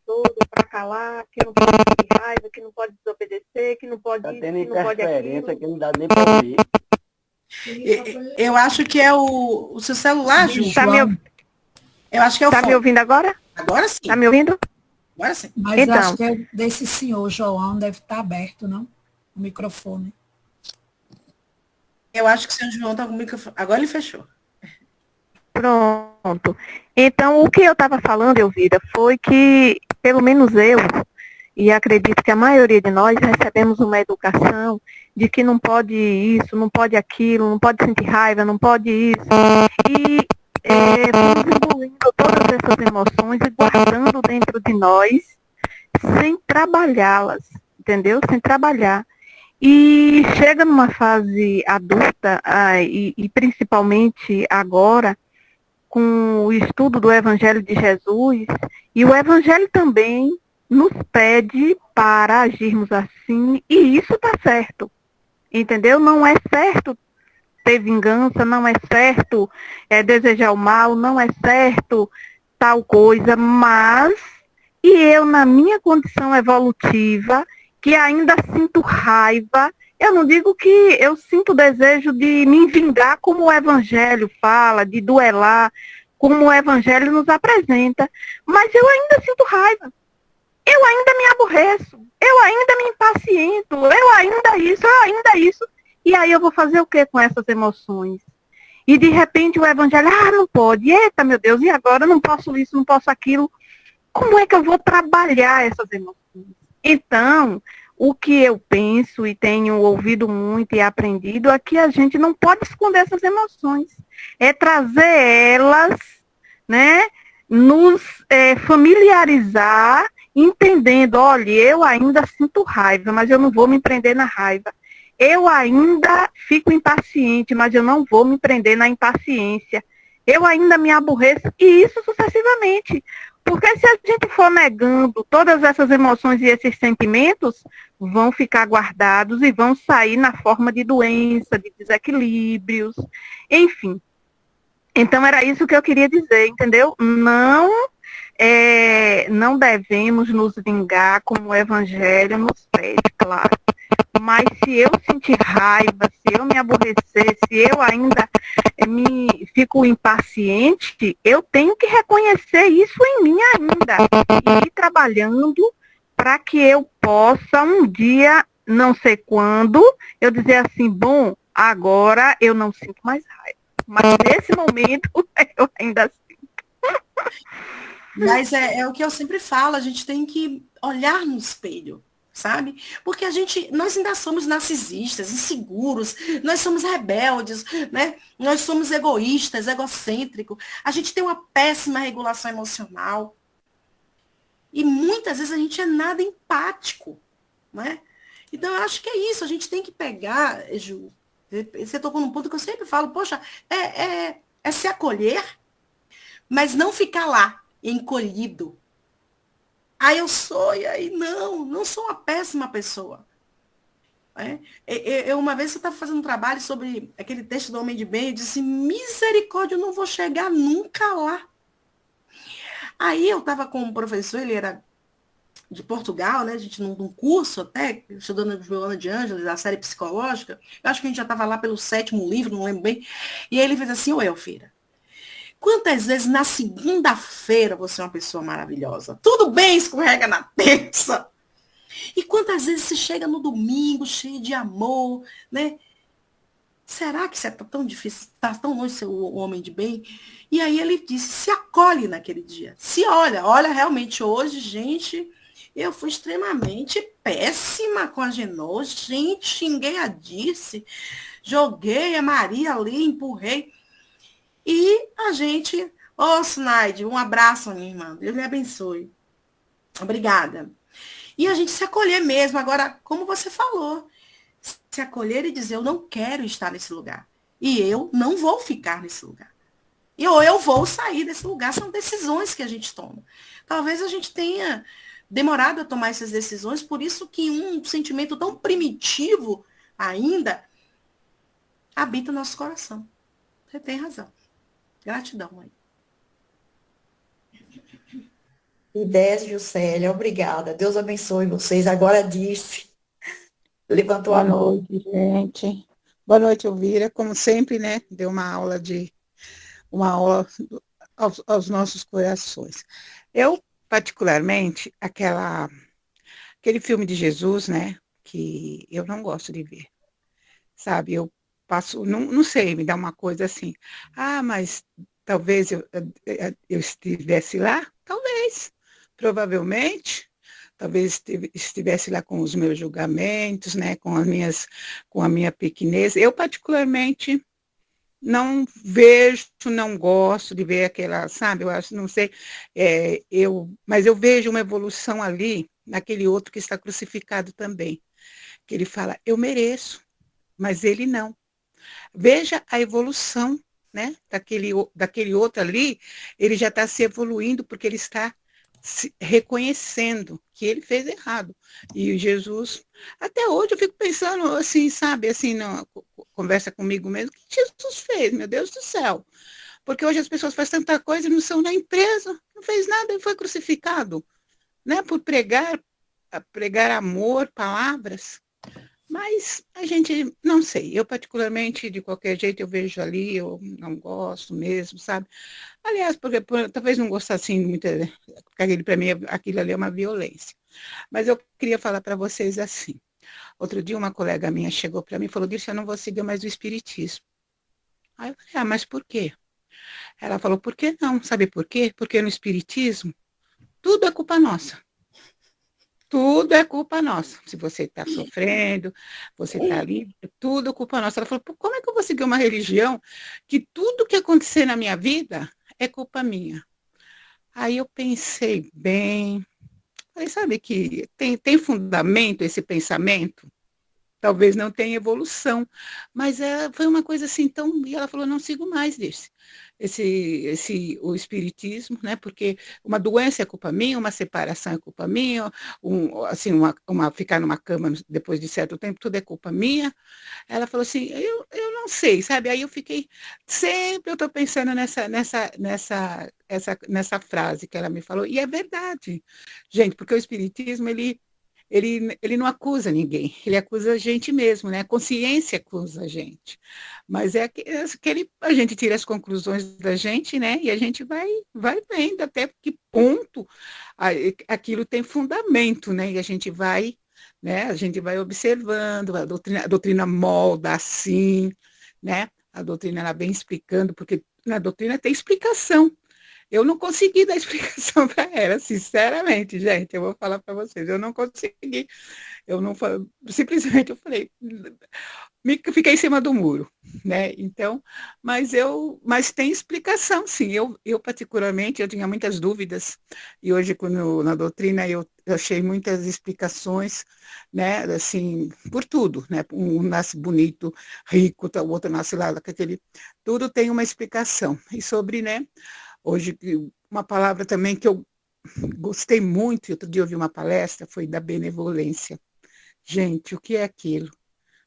Speaker 14: todo para calar, que não pode ter raiva, que não pode desobedecer, que não pode
Speaker 8: Tá
Speaker 14: isso,
Speaker 8: tendo
Speaker 14: que não pode
Speaker 8: interferência
Speaker 14: aquilo.
Speaker 8: que não dá nem para ouvir.
Speaker 2: Eu acho que é o seu celular, Ju. Eu acho que é o
Speaker 14: Tá
Speaker 2: fone.
Speaker 14: me ouvindo agora?
Speaker 2: Agora sim.
Speaker 14: Tá me ouvindo?
Speaker 2: Agora sim.
Speaker 7: Mas
Speaker 14: Então.
Speaker 7: acho que é desse senhor João deve estar aberto, não? O microfone.
Speaker 2: Eu acho que o senhor João está com o microfone. Agora ele fechou.
Speaker 14: Pronto. Então, o que eu estava falando, Elvira, foi que, pelo menos eu, e acredito que a maioria de nós recebemos uma educação de que não pode isso, não pode aquilo, não pode sentir raiva, não pode isso. E fomos engolindo todas essas emoções e guardando dentro de nós sem trabalhá-las, entendeu? Sem trabalhar. E chega numa fase adulta, e principalmente agora, com o estudo do Evangelho de Jesus, e o Evangelho também nos pede para agirmos assim, e isso está certo, entendeu? Não é certo ter vingança, não é certo desejar o mal, não é certo tal coisa, mas, e eu na minha condição evolutiva, que ainda sinto raiva, eu não digo que eu sinto desejo de me vingar como o Evangelho fala, de duelar, como o Evangelho nos apresenta, mas eu ainda sinto raiva, eu ainda me aborreço, eu ainda me impaciento, eu ainda isso, e aí eu vou fazer o que com essas emoções? E de repente o Evangelho, não pode, eita meu Deus, e agora eu não posso isso, não posso aquilo, como é que eu vou trabalhar essas emoções? Então, o que eu penso e tenho ouvido muito e aprendido é que a gente não pode esconder essas emoções. É trazer elas, né, nos familiarizar, entendendo, olha, eu ainda sinto raiva, mas eu não vou me prender na raiva. Eu ainda fico impaciente, mas eu não vou me prender na impaciência. Eu ainda me aborreço, e isso sucessivamente. Porque se a gente for negando todas essas emoções e esses sentimentos, vão ficar guardados e vão sair na forma de doença, de desequilíbrios, enfim. Então era isso que eu queria dizer, entendeu? Não devemos nos vingar como o Evangelho nos pede, claro. Mas se eu sentir raiva, se eu me aborrecer, se eu ainda fico impaciente, eu tenho que reconhecer isso em mim ainda. E ir trabalhando para que eu possa um dia, não sei quando, eu dizer assim, bom, agora eu não sinto mais raiva. Mas nesse momento eu ainda sinto.
Speaker 2: Mas é o que eu sempre falo, a gente tem que olhar no espelho, sabe? Porque nós ainda somos narcisistas, inseguros, nós somos rebeldes, né? Nós somos egoístas, egocêntricos, a gente tem uma péssima regulação emocional. E muitas vezes a gente é nada empático, né? Então eu acho que é isso, a gente tem que pegar, Ju, você tocou num ponto que eu sempre falo, poxa, é se acolher, mas não ficar lá, encolhido. Aí eu sou, e aí não sou uma péssima pessoa. Eu uma vez eu estava fazendo um trabalho sobre aquele texto do Homem de Bem, eu disse, misericórdia, eu não vou chegar nunca lá. Aí eu estava com um professor, ele era de Portugal, né? A gente num curso até, estudando Joana de Ângeles, da série psicológica, eu acho que a gente já estava lá pelo 7º livro, não lembro bem, e aí ele fez assim, ô Elfira, quantas vezes na segunda-feira você é uma pessoa maravilhosa? Tudo bem, escorrega na terça. E quantas vezes você chega no domingo cheio de amor, né? Será que você está tão difícil, está tão longe de ser o homem de bem? E aí ele disse, se acolhe naquele dia. Se olha realmente hoje, gente, eu fui extremamente péssima com a Genô. Gente, xinguei a Dirce, joguei a Maria ali, empurrei. E a gente, Sinaide, um abraço, minha irmã. Deus lhe abençoe. Obrigada. E a gente se acolher mesmo. Agora, como você falou, se acolher e dizer, eu não quero estar nesse lugar. E eu não vou ficar nesse lugar. Ou eu vou sair desse lugar. São decisões que a gente toma. Talvez a gente tenha demorado a tomar essas decisões, por isso que um sentimento tão primitivo ainda habita nosso coração. Você tem razão. Gratidão, mãe.
Speaker 1: Ideias, Juscelia, obrigada. Deus abençoe vocês. Agora disse. Levantou a
Speaker 15: Boa
Speaker 1: mão.
Speaker 15: noite, gente. Boa noite, Elvira. Como sempre, né? Deu uma aula aos nossos corações. Eu, particularmente, aquele filme de Jesus, né? Que eu não gosto de ver. Sabe, eu passo, não sei, me dá uma coisa assim. Ah, mas talvez eu estivesse lá? Talvez. Provavelmente. Talvez estivesse lá com os meus julgamentos, né, com a minha pequenez. Eu, particularmente, não vejo, não gosto de ver aquela, sabe, eu acho, não sei, mas eu vejo uma evolução ali, naquele outro que está crucificado também, que ele fala, eu mereço, mas ele não. Veja a evolução, né, daquele outro ali, ele já está se evoluindo, porque ele está reconhecendo que ele fez errado. E Jesus, até hoje eu fico pensando assim, sabe, assim, conversa comigo mesmo, o que Jesus fez, meu Deus do céu? Porque hoje as pessoas fazem tanta coisa e não são na empresa, não fez nada e foi crucificado, né, por pregar amor, palavras. Mas a gente, não sei, eu particularmente, de qualquer jeito, eu vejo ali, eu não gosto mesmo, sabe? Aliás, porque talvez não gostasse assim muito, porque para mim aquilo ali é uma violência. Mas eu queria falar para vocês assim. Outro dia uma colega minha chegou para mim e falou, Dirce, eu não vou seguir mais o espiritismo. Aí eu falei, mas por quê? Ela falou, por que não? Sabe por quê? Porque no espiritismo, tudo é culpa nossa. Tudo é culpa nossa. Se você está sofrendo, você está ali, tudo é culpa nossa. Ela falou, como é que eu vou seguir uma religião que tudo que acontecer na minha vida é culpa minha? Aí eu pensei bem, falei, sabe que tem fundamento esse pensamento? Talvez não tenha evolução, mas foi uma coisa assim tão... E ela falou, não sigo mais desse. O espiritismo, né? Porque uma doença é culpa minha, uma separação é culpa minha, ficar numa cama depois de certo tempo, tudo é culpa minha. Ela falou assim, eu não sei, sabe? Aí eu fiquei, sempre eu estou pensando nessa frase que ela me falou, e é verdade, gente, porque o espiritismo, ele não acusa ninguém, ele acusa a gente mesmo, né? A consciência acusa a gente. Mas a gente tira as conclusões da gente, né? E a gente vai vendo até que ponto aquilo tem fundamento, né? E a gente vai, né? A gente vai observando, a doutrina molda assim, né? A doutrina ela vem explicando, porque na doutrina tem explicação. Eu não consegui dar explicação para ela, sinceramente, gente, eu vou falar para vocês, eu não consegui, simplesmente eu falei, fiquei em cima do muro, né, então, mas tem explicação, sim, eu particularmente, eu tinha muitas dúvidas, e hoje na doutrina eu achei muitas explicações, né, assim, por tudo, né, um nasce bonito, rico, o outro nasce lá, tudo tem uma explicação, e sobre, né, hoje, uma palavra também que eu gostei muito, outro dia eu ouvi uma palestra, foi da benevolência. Gente, o que é aquilo?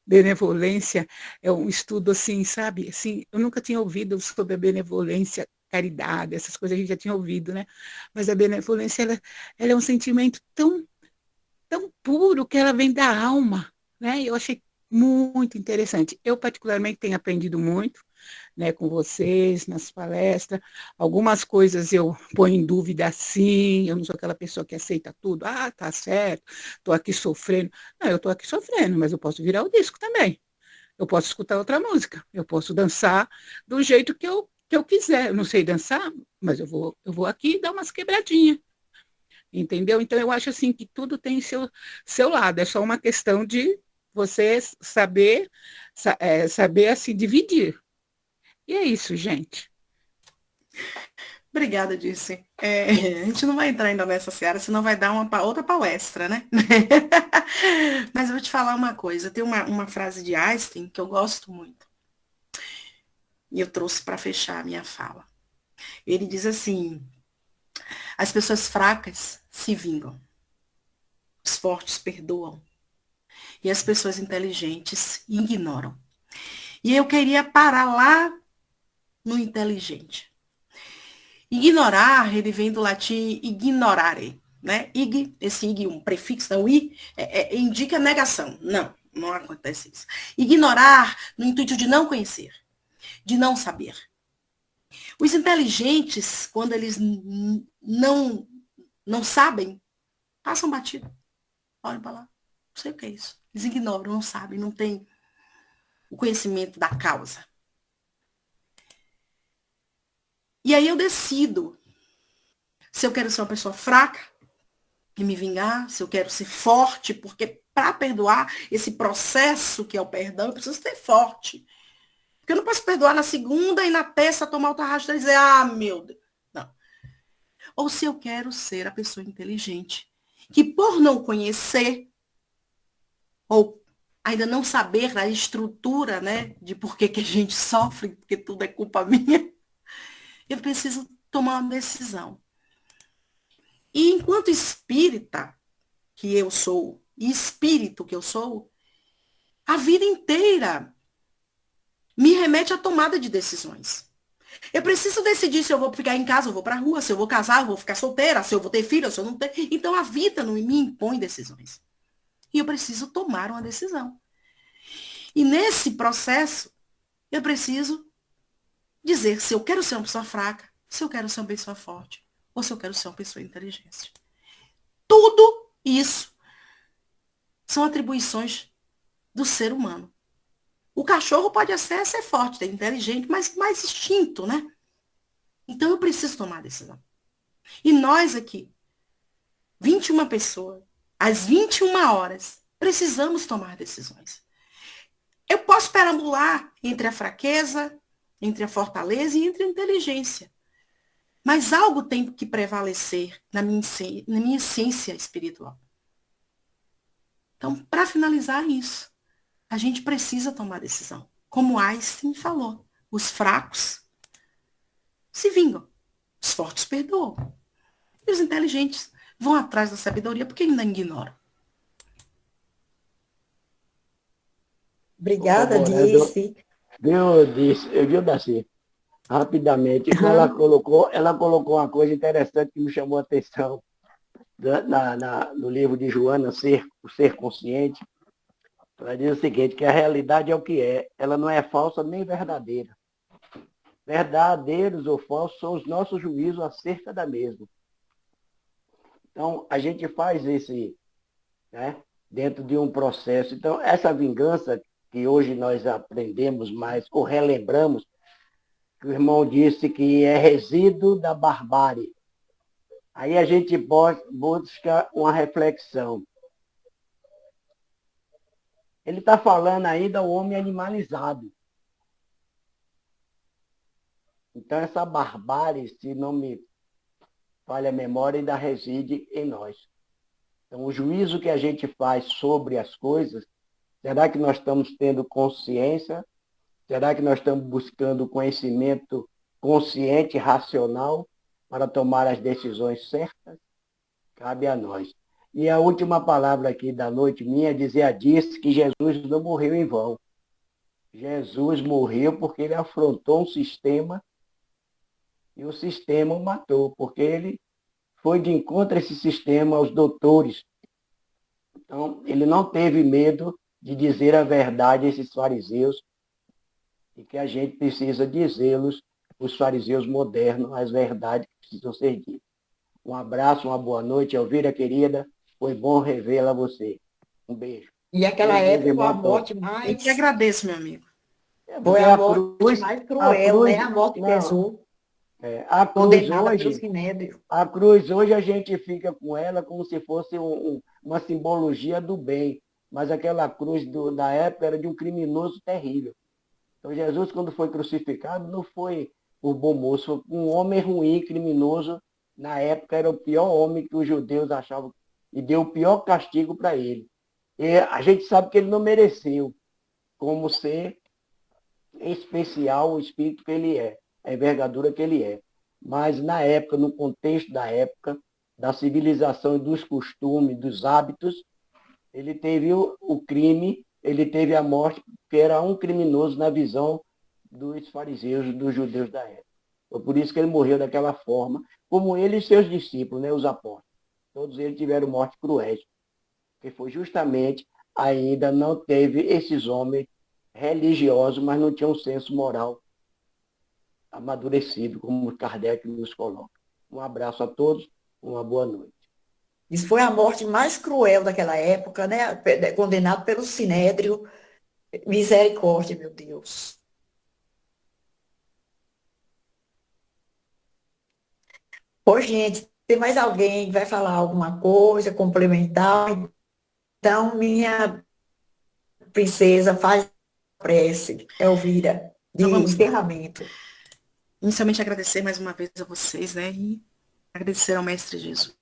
Speaker 15: Benevolência é um estudo assim, sabe? Assim, eu nunca tinha ouvido sobre a benevolência, caridade, essas coisas a gente já tinha ouvido, né? Mas a benevolência, ela é um sentimento tão puro que ela vem da alma, né? Eu achei muito interessante. Eu, particularmente, tenho aprendido muito, né, com vocês, nas palestras. Algumas coisas eu ponho em dúvida, sim, eu não sou aquela pessoa que aceita tudo. Ah, tá certo, estou aqui sofrendo. Não, eu estou aqui sofrendo, mas eu posso virar o disco também. Eu posso escutar outra música, eu posso dançar do jeito que eu quiser. Eu não sei dançar, mas eu vou aqui dar umas quebradinhas. Entendeu? Então, eu acho assim que tudo tem seu lado. É só uma questão de você saber assim, dividir. E é isso, gente.
Speaker 2: Obrigada, Dirce. A gente não vai entrar ainda nessa seara, senão vai dar outra palestra, né? Mas eu vou te falar uma coisa. Tem uma frase de Einstein que eu gosto muito. E eu trouxe para fechar a minha fala. Ele diz assim: as pessoas fracas se vingam, os fortes perdoam, e as pessoas inteligentes ignoram. E eu queria parar lá no inteligente. Ignorar, ele vem do latim ignorare, né? Esse ig, um prefixo, o i, indica negação. Não acontece isso. Ignorar no intuito de não conhecer, de não saber. Os inteligentes, quando eles não sabem, passam batido. Olha para lá, não sei o que é isso. Eles ignoram, não sabem, não têm o conhecimento da causa. E aí eu decido se eu quero ser uma pessoa fraca e me vingar, se eu quero ser forte, porque para perdoar esse processo que é o perdão, eu preciso ser forte. Porque eu não posso perdoar na segunda e na terça tomar outra rasteira e dizer, ah, meu Deus. Não. Ou se eu quero ser a pessoa inteligente, que por não conhecer, ou ainda não saber a estrutura, né, de por que a gente sofre, porque tudo é culpa minha, eu preciso tomar uma decisão. E enquanto espírita que eu sou, e espírito que eu sou, a vida inteira me remete à tomada de decisões. Eu preciso decidir se eu vou ficar em casa, eu vou para a rua, se eu vou casar, eu vou ficar solteira, se eu vou ter filho, se eu não ter. Então a vida não me impõe decisões. E eu preciso tomar uma decisão. E nesse processo, eu preciso dizer se eu quero ser uma pessoa fraca, se eu quero ser uma pessoa forte, ou se eu quero ser uma pessoa inteligente. Tudo isso são atribuições do ser humano. O cachorro pode ser forte, ser inteligente, mas mais instinto, né? Então eu preciso tomar a decisão. E nós aqui, 21 pessoas, às 21 horas, precisamos tomar decisões. Eu posso perambular entre a fraqueza, entre a fortaleza e entre a inteligência. Mas algo tem que prevalecer na minha essência espiritual. Então, para finalizar isso, a gente precisa tomar decisão. Como Einstein falou, os fracos se vingam, os fortes perdoam. E os inteligentes vão atrás da sabedoria porque ainda ignoram.
Speaker 1: Obrigada, Dirce.
Speaker 8: Viu, Daci? Rapidamente, ela colocou uma coisa interessante que me chamou a atenção no livro de Joana, o Ser Consciente. Ela diz o seguinte, que a realidade é o que é, ela não é falsa nem verdadeira. Verdadeiros ou falsos são os nossos juízos acerca da mesma. Então, a gente faz esse, né, dentro de um processo. Então, essa vingança que hoje nós aprendemos mais, ou relembramos, que o irmão disse que é resíduo da barbárie. Aí a gente busca uma reflexão. Ele está falando ainda o homem animalizado. Então essa barbárie, se não me falha a memória, ainda reside em nós. Então o juízo que a gente faz sobre as coisas, será que nós estamos tendo consciência? Será que nós estamos buscando conhecimento consciente, racional, para tomar as decisões certas? Cabe a nós. E a última palavra aqui da noite minha disse que Jesus não morreu em vão. Jesus morreu porque ele afrontou um sistema e o sistema o matou, porque ele foi de encontro a esse sistema, aos doutores. Então, ele não teve medo de dizer a verdade a esses fariseus, e que a gente precisa dizê-los, os fariseus modernos, as verdades que precisam ser ditas. Um abraço, uma boa noite, Elvira querida, foi bom revê-la a você. Um beijo.
Speaker 1: E aquela
Speaker 8: Meus
Speaker 1: época, a
Speaker 8: irmãos
Speaker 1: morte
Speaker 8: todos.
Speaker 2: Eu
Speaker 1: mais...
Speaker 2: que agradeço, meu amigo.
Speaker 8: É,
Speaker 1: Foi
Speaker 8: porque
Speaker 1: a
Speaker 8: a
Speaker 1: morte
Speaker 8: cruz,
Speaker 1: mais
Speaker 8: a
Speaker 1: cruel,
Speaker 8: cruz,
Speaker 1: né? A morte de
Speaker 8: não,
Speaker 1: Jesus,
Speaker 8: a cruz
Speaker 1: condenada pelo
Speaker 8: hoje,
Speaker 1: Sinédrio.
Speaker 8: a cruz hoje a gente fica com ela como se fosse uma simbologia do bem, mas aquela cruz da época era de um criminoso terrível. Então Jesus, quando foi crucificado, não foi por bom moço, foi um homem ruim, criminoso. Na época era o pior homem que os judeus achavam e deu o pior castigo para ele. E a gente sabe que ele não mereceu, como ser especial o espírito que ele é, a envergadura que ele é. Mas na época, no contexto da época, da civilização e dos costumes, dos hábitos, ele teve o crime, ele teve a morte, porque era um criminoso na visão dos fariseus, dos judeus da época. Foi por isso que ele morreu daquela forma, como ele e seus discípulos, né, os apóstolos. Todos eles tiveram morte cruéis, porque foi justamente ainda não teve esses homens religiosos, mas não tinham um senso moral amadurecido, como Kardec nos coloca. Um abraço a todos, uma boa noite.
Speaker 1: Isso foi a morte mais cruel daquela época, né? Condenado pelo Sinédrio. Misericórdia, meu Deus. Ô, gente, tem mais alguém que vai falar alguma coisa, complementar? Então, minha princesa, faz a prece, Elvira, de
Speaker 2: Então vamos lá.
Speaker 1: encerramento.
Speaker 2: Inicialmente agradecer mais uma vez a vocês, né? E agradecer ao Mestre Jesus.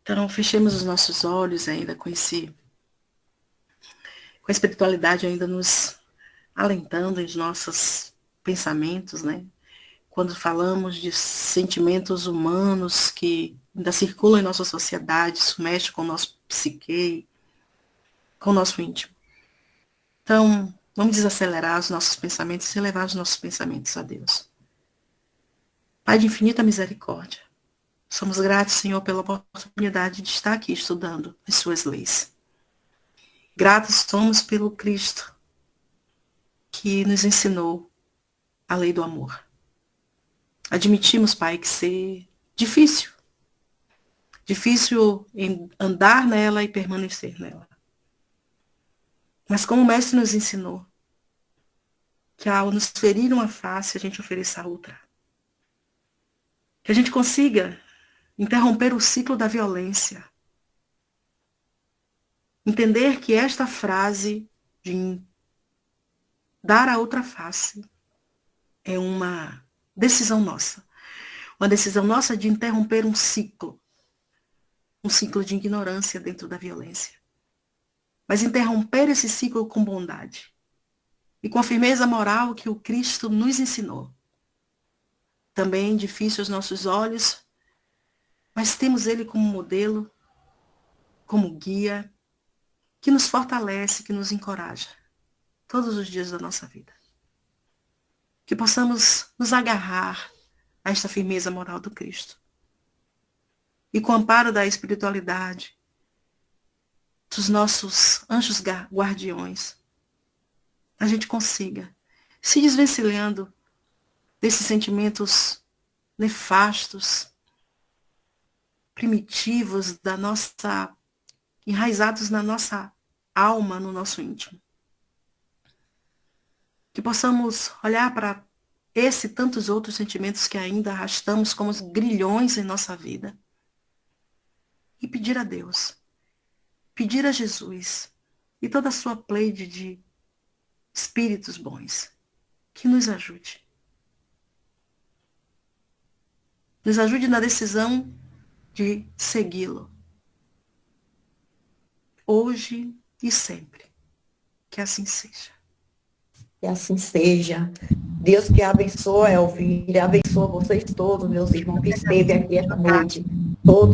Speaker 2: Então, fechemos os nossos olhos ainda com a espiritualidade ainda nos alentando em nossos pensamentos, né? Quando falamos de sentimentos humanos que ainda circulam em nossa sociedade, isso mexe com o nosso psique, com o nosso íntimo. Então, vamos desacelerar os nossos pensamentos e elevar os nossos pensamentos a Deus. Pai de infinita misericórdia, somos gratos, Senhor, pela oportunidade de estar aqui estudando as suas leis. Gratos somos pelo Cristo, que nos ensinou a lei do amor. Admitimos, Pai, que ser difícil em andar nela e permanecer nela. Mas como o Mestre nos ensinou, que ao nos ferir uma face, a gente ofereça a outra. Que a gente consiga interromper o ciclo da violência. Entender que esta frase de dar a outra face é uma decisão nossa. Uma decisão nossa de interromper um ciclo de ignorância dentro da violência. Mas interromper esse ciclo com bondade. E com a firmeza moral que o Cristo nos ensinou. Também difícil aos nossos olhos, mas temos ele como modelo, como guia, que nos fortalece, que nos encoraja, todos os dias da nossa vida. Que possamos nos agarrar a esta firmeza moral do Cristo. E com o amparo da espiritualidade, dos nossos anjos guardiões, a gente consiga, se desvencilhando desses sentimentos nefastos, primitivos, enraizados na nossa alma, no nosso íntimo. Que possamos olhar para esse e tantos outros sentimentos que ainda arrastamos como grilhões em nossa vida e pedir a Deus, pedir a Jesus e toda a sua pleide de espíritos bons que nos ajude. Nos ajude na decisão de segui-lo. Hoje e sempre. Que assim seja.
Speaker 1: Que assim seja. Deus que abençoe, Elvira, abençoe vocês todos, meus irmãos que esteve aqui esta noite. Todos